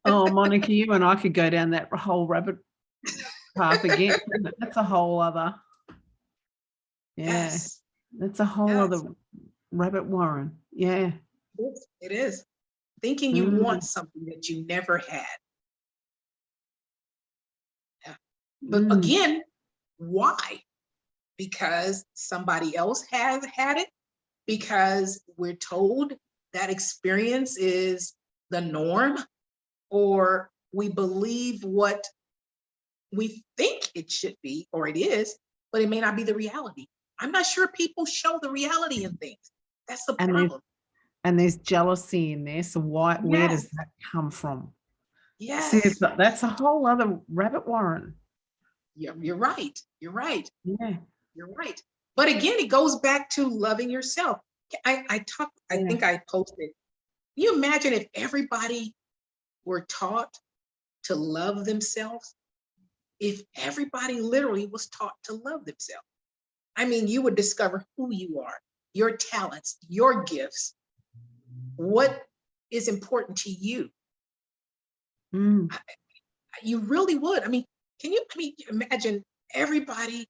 Oh, Monica, you and I could go down that whole rabbit path again. That's a whole other. Yes. That's a whole other rabbit warren. Yeah. It is. Thinking you want something that you never had. Yeah. But again, why? Because somebody else has had it? Because we're told that experience is the norm, or we believe what we think it should be, or it is, but it may not be the reality. I'm not sure people show the reality in things. That's the problem. And there's jealousy in there. So where does that come from? Yes. See, that's a whole other rabbit warren. Yeah, you're right. You're right. Yeah. You're right. But again, it goes back to loving yourself. I think I posted. Can you imagine if everybody were taught to love themselves? If everybody literally was taught to love themselves, I mean, you would discover who you are, your talents, your gifts, what is important to you. Mm. You really would. I mean, imagine everybody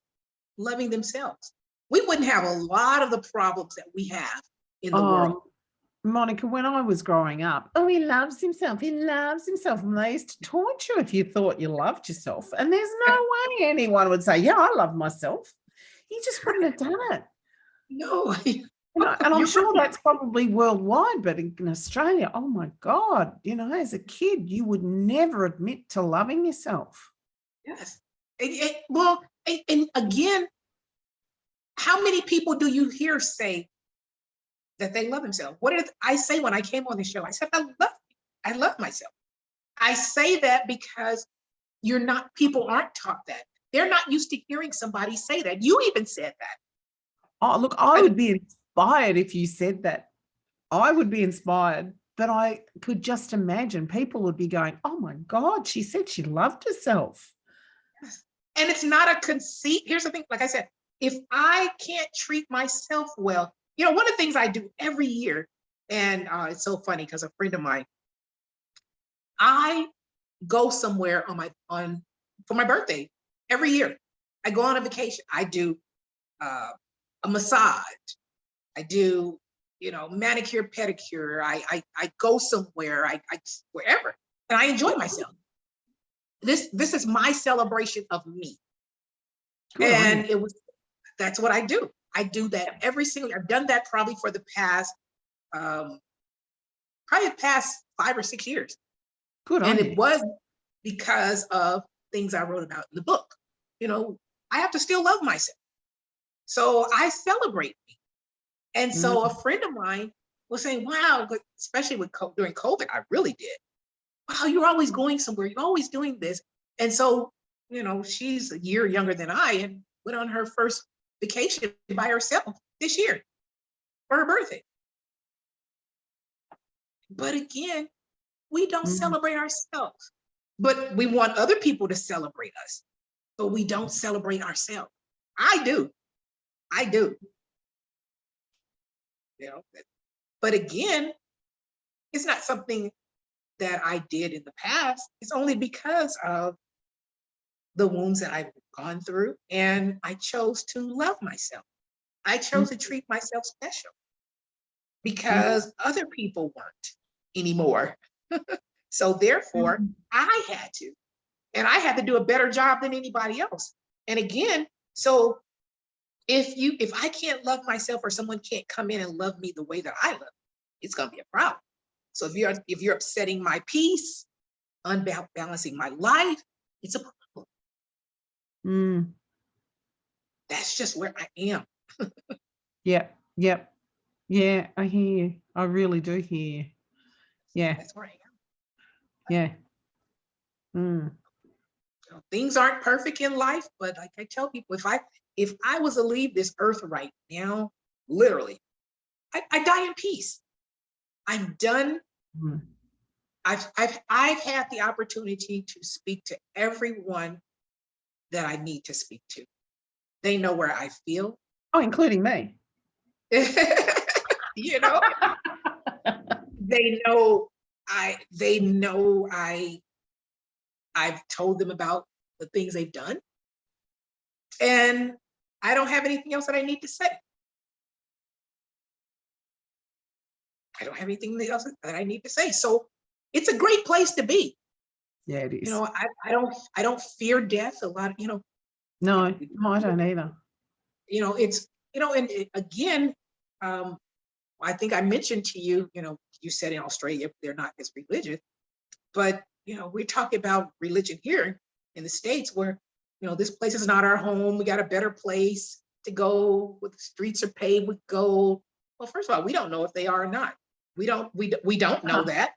loving themselves? We wouldn't have a lot of the problems that we have in the world. Monica, when I was growing up, oh, he loves himself. He loves himself. And they used to taunt you if you thought you loved yourself. And there's no way anyone would say, yeah, I love myself. You just wouldn't have done it. No. And I'm sure that's probably worldwide, but in Australia, oh my God, as a kid, you would never admit to loving yourself. Yes. And again, how many people do you hear say that they love themselves? What did I say when I came on the show? I said, I love myself. I say that because people aren't taught that. They're not used to hearing somebody say that. You even said that. Oh, look, I would be inspired if you said that. I would be inspired, but I could just imagine people would be going, oh my God, she said she loved herself. Yes. And it's not a conceit. Here's the thing, like I said, if I can't treat myself well, one of the things I do every year, and it's so funny because a friend of mine, I go somewhere for my birthday every year. I go on a vacation. I do a massage. I do, manicure, pedicure. I go somewhere. I wherever, and I enjoy myself. This is my celebration of me, and that's what I do. I do that every single year. I've done that probably for the past 5 or 6 years. And it was because of things I wrote about in the book. I have to still love myself. So I celebrate me. And so a friend of mine was saying, wow, especially during COVID, I really did. Wow, you're always going somewhere. You're always doing this. And so, she's a year younger than I and went on her first vacation by herself this year for her birthday. But again, we don't celebrate ourselves, but we want other people to celebrate us, but we don't celebrate ourselves. I do. But again, it's not something that I did in the past. It's only because of the wounds that I've gone through, and I chose to love myself. I chose to treat myself special because other people weren't anymore. So therefore, I had to, and I had to do a better job than anybody else. And again, so if I can't love myself, or someone can't come in and love me the way that I love, it's going to be a problem. So if you're upsetting my peace, unbalancing my life, it's a problem. That's just where I am. Yep. Yeah, I hear you. I really do hear you. Yeah. That's where I am. Yeah. Things aren't perfect in life, but like I tell people, if I was to leave this earth right now, literally, I die in peace. I'm done. I've had the opportunity to speak to everyone that I need to speak to. They know where I feel. Oh, including me. They know I've told them about the things they've done, and I don't have anything else that I need to say. I don't have anything else that I need to say. So it's a great place to be. Yeah, it is. I don't fear death. A lot of, No, I don't either. And again, I think I mentioned to you, you said in Australia, they're not as religious, but, we're talking about religion here in the States where, this place is not our home. We got a better place to go, where the streets are paved with gold. Well, first of all, we don't know if they are or not. We don't know that.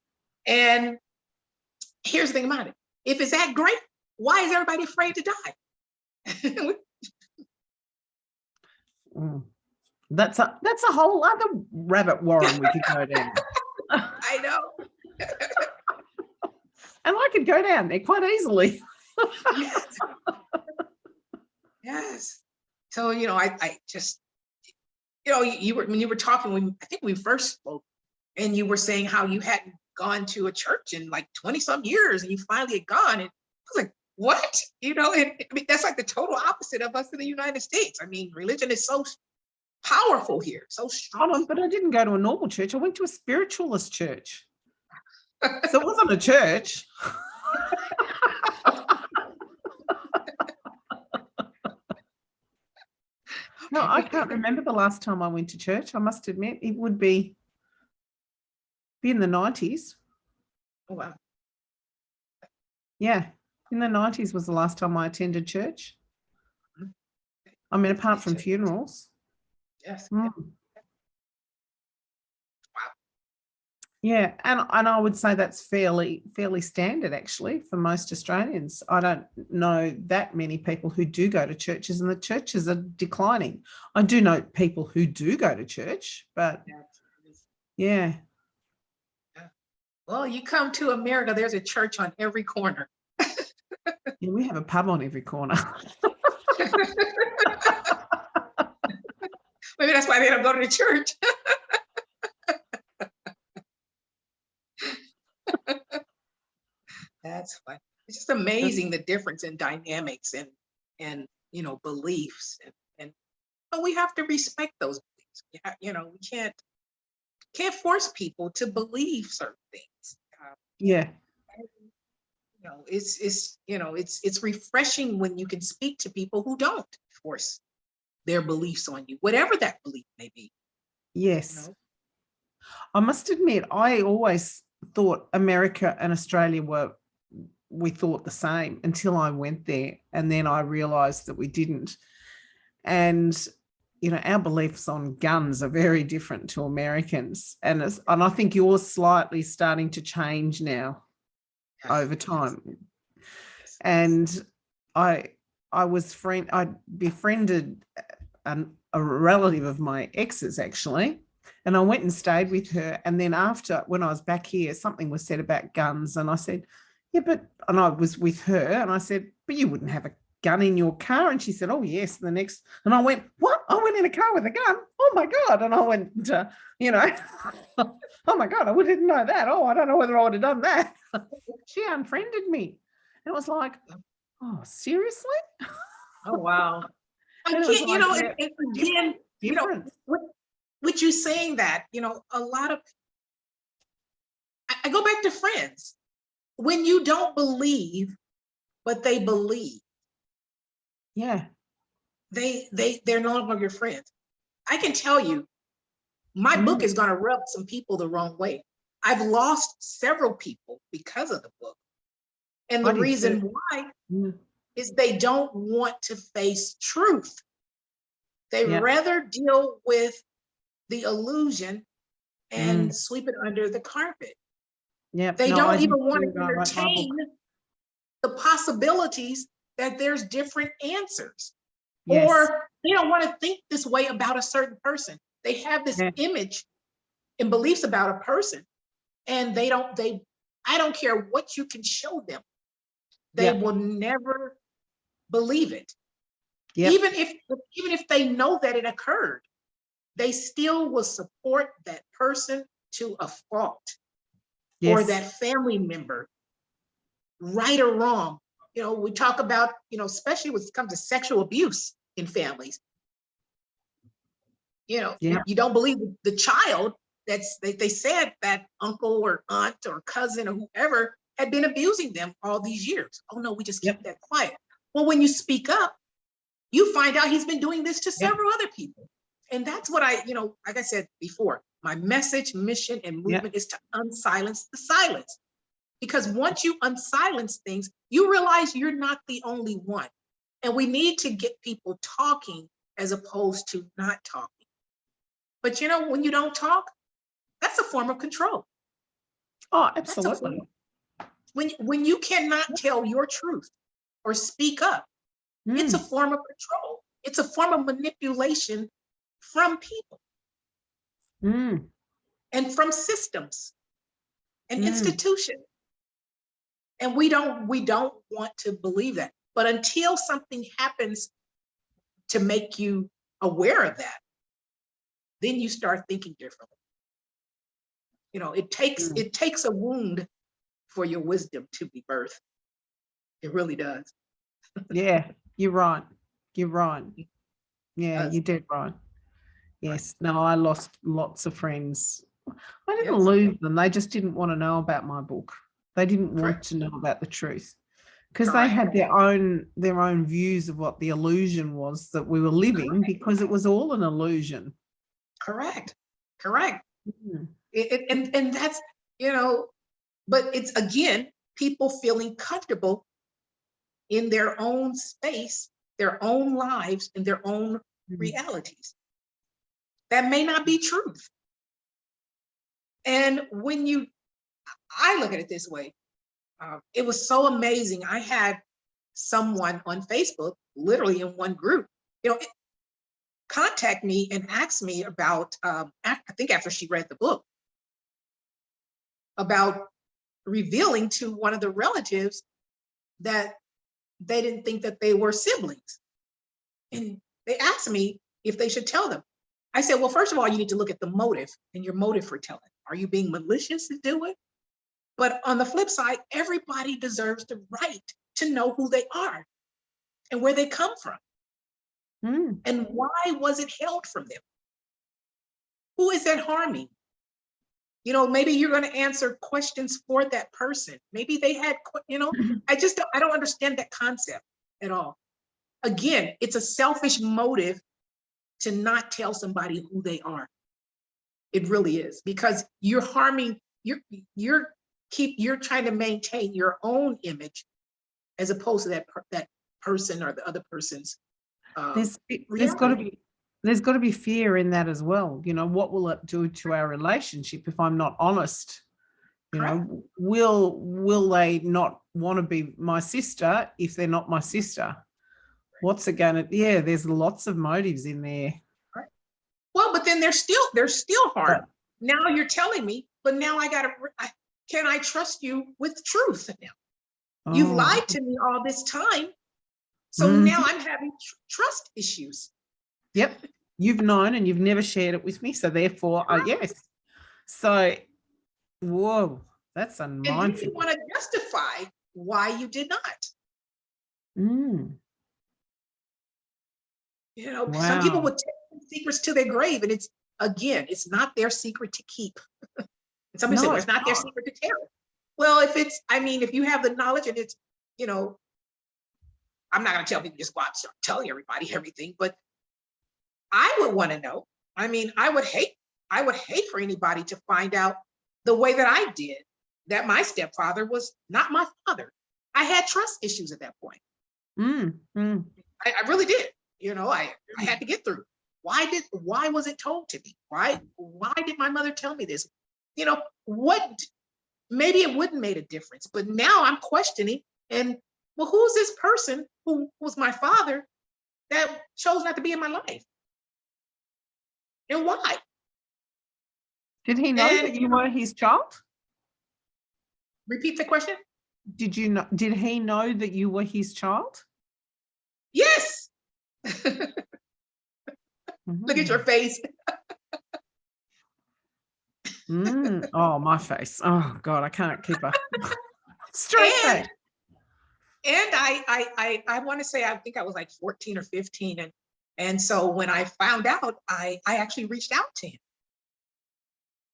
And here's the thing about it. If it's that great, why is everybody afraid to die? That's a whole other rabbit warren we could go down. I know. And I could go down there quite easily. Yes. So, I just, you were, when you were talking, when I think we first spoke, and you were saying how you hadn't gone to a church in like 20 some years, and you finally had gone. And I was like, what? And I mean, that's like the total opposite of us in the United States. I mean, religion is so powerful here, so Hold on, strong. but I didn't go to a normal church. I went to a spiritualist church. So it wasn't a church. No, I can't remember the last time I went to church. I must admit, it would be in the 90s. Oh, wow. Yeah, in the 90s was the last time I attended church. I mean, apart from funerals. Yes. Mm. Yeah, and I would say that's fairly standard actually for most Australians. I don't know that many people who do go to churches, and the churches are declining. I do know people who do go to church, but yeah. Well, you come to America, there's a church on every corner. Yeah, we have a pub on every corner. Maybe that's why they don't go to the church. That's fine. It's just amazing the difference in dynamics and beliefs, and but we have to respect those beliefs. We can't force people to believe certain things. Yeah. It's refreshing when you can speak to people who don't force their beliefs on you, whatever that belief may be. Yes. I must admit, I always thought America and Australia we thought the same until I went there, and then I realized that we didn't. And our beliefs on guns are very different to Americans, and I think you're slightly starting to change now over time. And I befriended a relative of my ex's actually, and I went and stayed with her. And then after, when I was back here, something was said about guns, and I said, yeah, and I was with her, and I said, but you wouldn't have a gun in your car. And she said, oh yes. And I went, what? I went in a car with a gun? Oh my God. And I went, oh my God, I didn't know that. Oh, I don't know whether I would have done that. She unfriended me. And it was like, oh, seriously? Oh, wow. And Again, different. With you saying that, a lot of, I go back to friends. When you don't believe, but they believe. Yeah. They're no longer your friends. I can tell you, my book is going to rub some people the wrong way. I've lost several people because of the book. And the reason why is they don't want to face truth. They rather deal with the illusion and sweep it under the carpet. Yeah, they don't even want to entertain the possibilities that there's different answers. Yes. Or they don't want to think this way about a certain person. They have this image and beliefs about a person, and I don't care what you can show them. They will never believe it. Yep. Even if they know that it occurred, they still will support that person to a fault. Yes. Or that family member, right or wrong. We talk about, especially when it comes to sexual abuse in families. You don't believe the child they said that uncle or aunt or cousin or whoever had been abusing them all these years. Oh no, we just keep that quiet. Well, when you speak up, you find out he's been doing this to several other people. And that's what like I said before, my message, mission, and movement is to unsilence the silence. Because once you unsilence things, you realize you're not the only one. And we need to get people talking as opposed to not talking. But when you don't talk, that's a form of control. Oh, absolutely. When you cannot tell your truth or speak up, it's a form of control. It's a form of manipulation from people and from systems and institutions. And we don't want to believe that. But until something happens to make you aware of that, then you start thinking differently. You know, it takes a wound for your wisdom to be birthed. It really does. Yeah, you're right. You're right. Yeah, Does. you did right. Right. Yes. No, I lost lots of friends. I didn't Yes. lose them. They just didn't want to know about my book. They didn't want Correct. to know about the truth because they Correct. had their own views of what the illusion was that we were living, because it was all an illusion. Correct. Correct. Mm. And that's, you know, but it's again, people feeling comfortable in their own space, their own lives, and their own realities. That may not be truth. And I look at it this way, it was so amazing. I had someone on Facebook, literally in one group, you know, contact me and ask me about, I think after she read the book, about revealing to one of the relatives that they didn't think that they were siblings. And they asked me if they should tell them. I said, well, first of all, you need to look at the motive and your motive for telling. Are you being malicious to do it? But on the flip side, everybody deserves the right to know who they are and where they come from. And why was it held from them? Who is that harming? You know, maybe you're going to answer questions for that person. Maybe they had, you know, I don't understand that concept at all. Again, it's a selfish motive to not tell somebody who they are. It really is, because you're harming, you're trying to maintain your own image as opposed to that person or the other person's There's reality. got to be fear in that as well. You know, what will it do to our relationship if I'm not honest? You Correct. know, will they not want to be my sister if they're not my sister? What's it going to? Yeah, there's lots of motives in there. Right. Well, but then they're still hard. Now you're telling me, but now can I trust you with truth now? You've lied to me all this time. So now I'm having trust issues. Yep. You've known and you've never shared it with me. So therefore, yes. So, whoa, that's a And then you minefield. want to justify why you did not. You know, some people would take secrets to their grave, and it's not their secret to keep. And somebody said, well, it's not their secret to tell. Well, if you have the knowledge and it's, you know, I'm not going to tell people just go out and start telling everybody everything, but I would want to know. I mean, I would hate for anybody to find out the way that I did, that my stepfather was not my father. I had trust issues at that point. I really did. You know, I had to get through. Why was it told to me? Why did my mother tell me this? You know, maybe it wouldn't made a difference, but now I'm questioning, and well, who's this person who was my father that chose not to be in my life? And why? Did he know that you were his child? Repeat the question. Did he know that you were his child? Yes. Look at your face. Oh, my face. Oh God, I can't keep a straight face. And I want to say, I think I was like 14 or 15. And so when I found out, I actually reached out to him.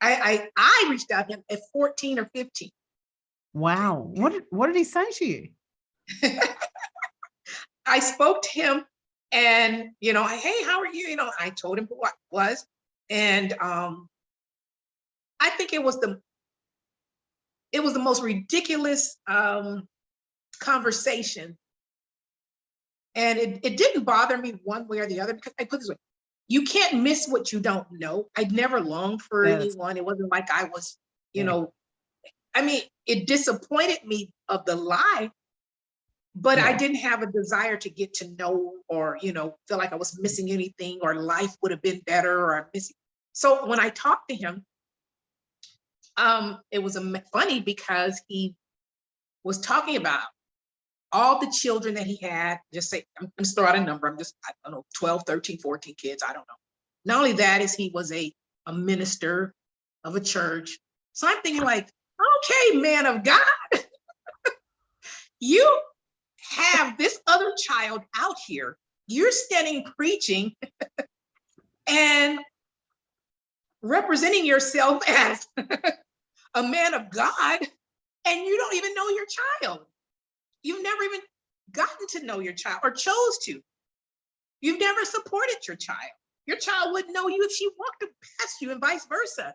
I reached out to him at 14 or 15. Wow. What did he say to you? I spoke to him and, you know, hey, how are you? You know, I told him who I was. And I think it was the most ridiculous conversation. And it didn't bother me one way or the other, because I put it this way, you can't miss what you don't know. I'd never longed for anyone. It wasn't like I was, you know, I mean, it disappointed me of the lie, but I didn't have a desire to get to know, or, you know, feel like I was missing anything, or life would have been better, or I'm missing. So when I talked to him, it was funny because he was talking about all the children that he had, just say, I'm just throw out a number. I don't know, 12, 13, 14 kids. I don't know. Not only that is he was a minister of a church. So I'm thinking like, okay, man of God, you have this other child out here. You're standing preaching and representing yourself as a man of God, and you don't even know your child. You've never even gotten to know your child or chose to. You've never supported your child. Your child wouldn't know you if she walked past you and vice versa.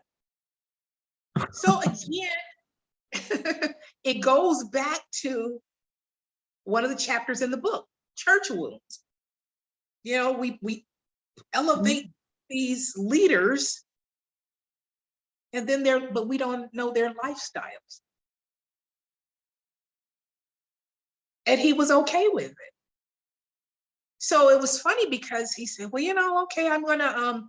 So again, it goes back to one of the chapters in the book, church wounds. You know, we elevate these leaders, and then but we don't know their lifestyles. And he was okay with it. So it was funny because he said, well, you know, okay, I'm gonna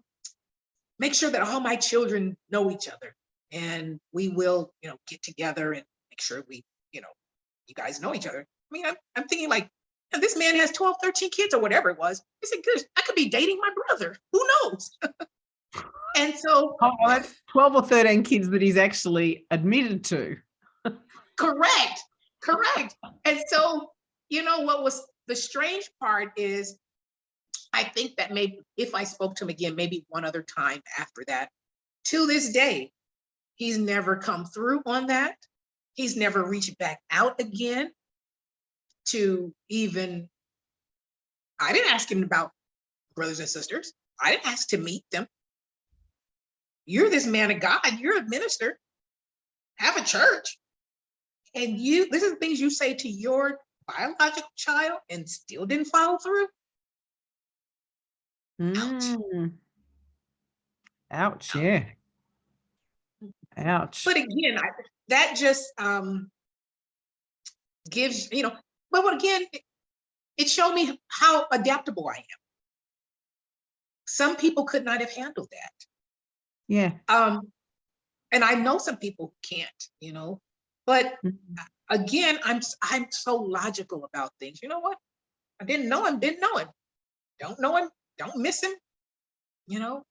make sure that all my children know each other, and we will, you know, get together and make sure we, you know, you guys know each other. I mean, I'm thinking like, this man has 12, 13 kids or whatever it was. I said, good, I could be dating my brother. Who knows? And so that's 12 or 13 kids that he's actually admitted to. Correct. And so, you know, what was the strange part is, I think that maybe if I spoke to him again, maybe one other time after that, to this day, he's never come through on that. He's never reached back out again to even, I didn't ask him about brothers and sisters. I didn't ask to meet them. You're this man of God, you're a minister, have a church. And this is things you say to your biological child and still didn't follow through. Ouch, yeah. Ouch. But again, that just gives, you know, but again, it showed me how adaptable I am. Some people could not have handled that. Yeah. And I know some people can't, you know, but again, I'm so logical about things. You know what? I didn't know him. Don't know him. Don't miss him. You know,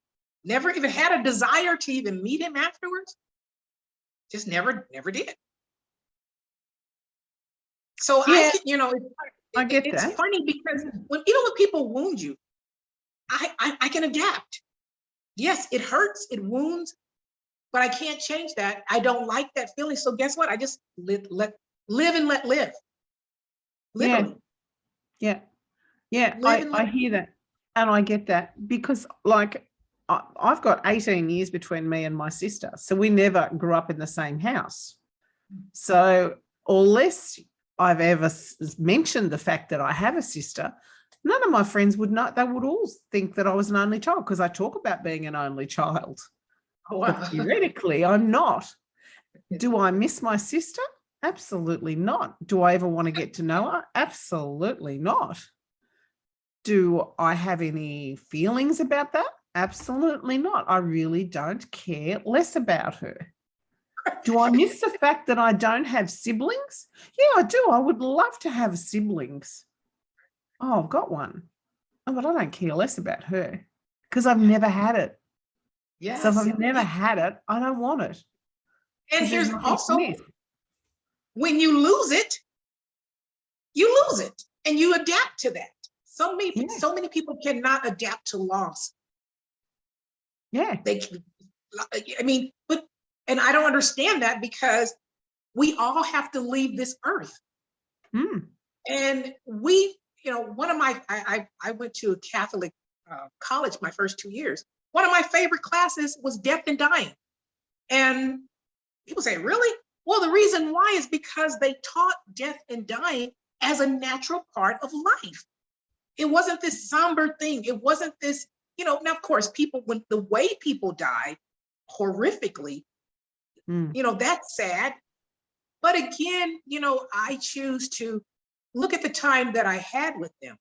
never even had a desire to even meet him afterwards. Just never did. So yeah. You know, I get it's that. funny because even when people wound you, I can adapt. Yes, it hurts, it wounds, but I can't change that. I don't like that feeling. So guess what? I just live and let live. Literally. Yeah. I hear that. And I get that because like I've got 18 years between me and my sister. So we never grew up in the same house. So unless I've ever mentioned the fact that I have a sister, none of my friends would know. They would all think that I was an only child because I talk about being an only child. Oh, wow. But theoretically, I'm not. Do I miss my sister? Absolutely not. Do I ever want to get to know her? Absolutely not. Do I have any feelings about that? Absolutely not. I really don't care less about her. Do I miss the fact that I don't have siblings? Yeah, I do. I would love to have siblings. Oh, I've got one. Oh, but I don't care less about her because I've never had it. Yes. So if I've never had it, I don't want it. And here's also, when you lose it, you lose it and you adapt to that. So many people cannot adapt to loss. Yeah. I mean, and I don't understand that because we all have to leave this earth. And we, you know, I went to a Catholic college my first 2 years. One of my favorite classes was death and dying. And people say, really? Well, the reason why is because they taught death and dying as a natural part of life. It wasn't this somber thing. It wasn't this, you know, now of course, when the way people die horrifically, you know, that's sad. But again, you know, I choose to look at the time that I had with them.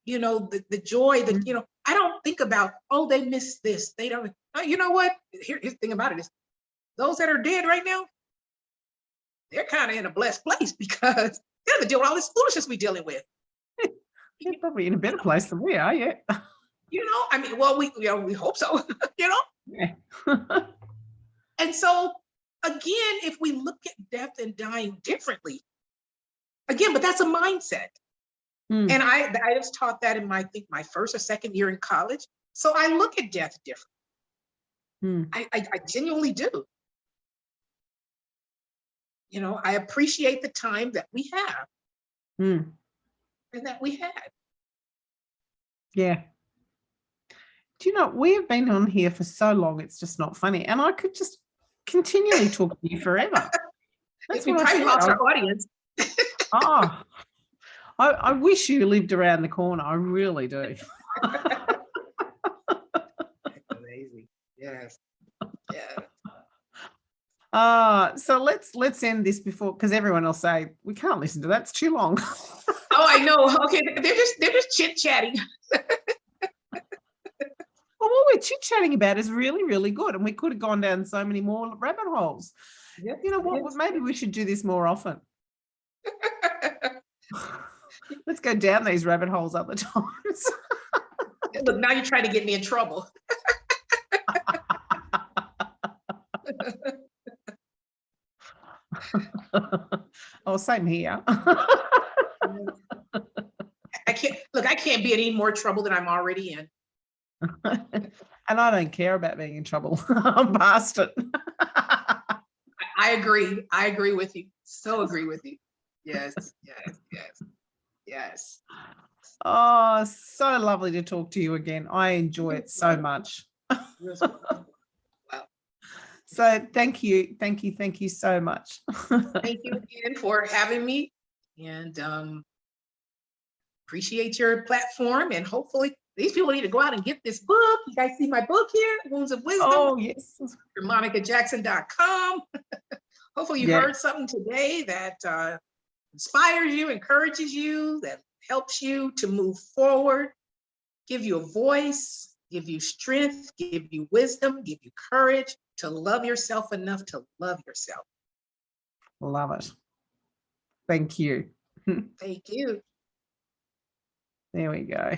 You know, the joy that, you know, I don't think about, oh, they missed this. They don't, you know what? Here's the thing about it is those that are dead right now, they're kind of in a blessed place because They don't have to deal with all this foolishness we're dealing with. You're probably in a better place than we are, yeah. I mean, well, we hope so, Yeah. And so, again, if we look at death and dying differently, again, but that's a mindset. Mm. And I was taught that in I think my first or second year in college. So I look at death differently. Mm. I genuinely do. I appreciate the time that we have Mm. and that we had. Yeah. Do you know, we have been on here for so long, it's just not funny. And I could just continually talk to you forever. That's We what I probably said. lost our audience. Oh, I wish you lived around the corner. I really do. Amazing. Yes. Yeah. So let's end this before, because everyone will say we can't listen to that. It's too long. Oh, I know. Okay, they're just chit-chatting. Well, what we're chit-chatting about is really, really good. And we could have gone down so many more rabbit holes. Yes, You know what? yes. Maybe we should do this more often. Let's go down these rabbit holes other times. Look, now you're trying to get me in trouble. Oh, same here. I can't be in any more trouble than I'm already in. And I don't care about being in trouble. I'm past it. I agree. I agree with you. So agree with you. Yes, yes, yes, yes. Oh, so lovely to talk to you again. I enjoy it so much. Wow. So thank you so much. Thank you again for having me, and appreciate your platform. And hopefully these people need to go out and get this book. You guys see my book here, Wounds of Wisdom. Oh, yes. MonicaJackson.com. Hopefully you heard something today that inspires you, encourages you, that helps you to move forward, give you a voice, give you strength, give you wisdom, give you courage to love yourself enough to love yourself. Love it. Thank you. Thank you. There we go.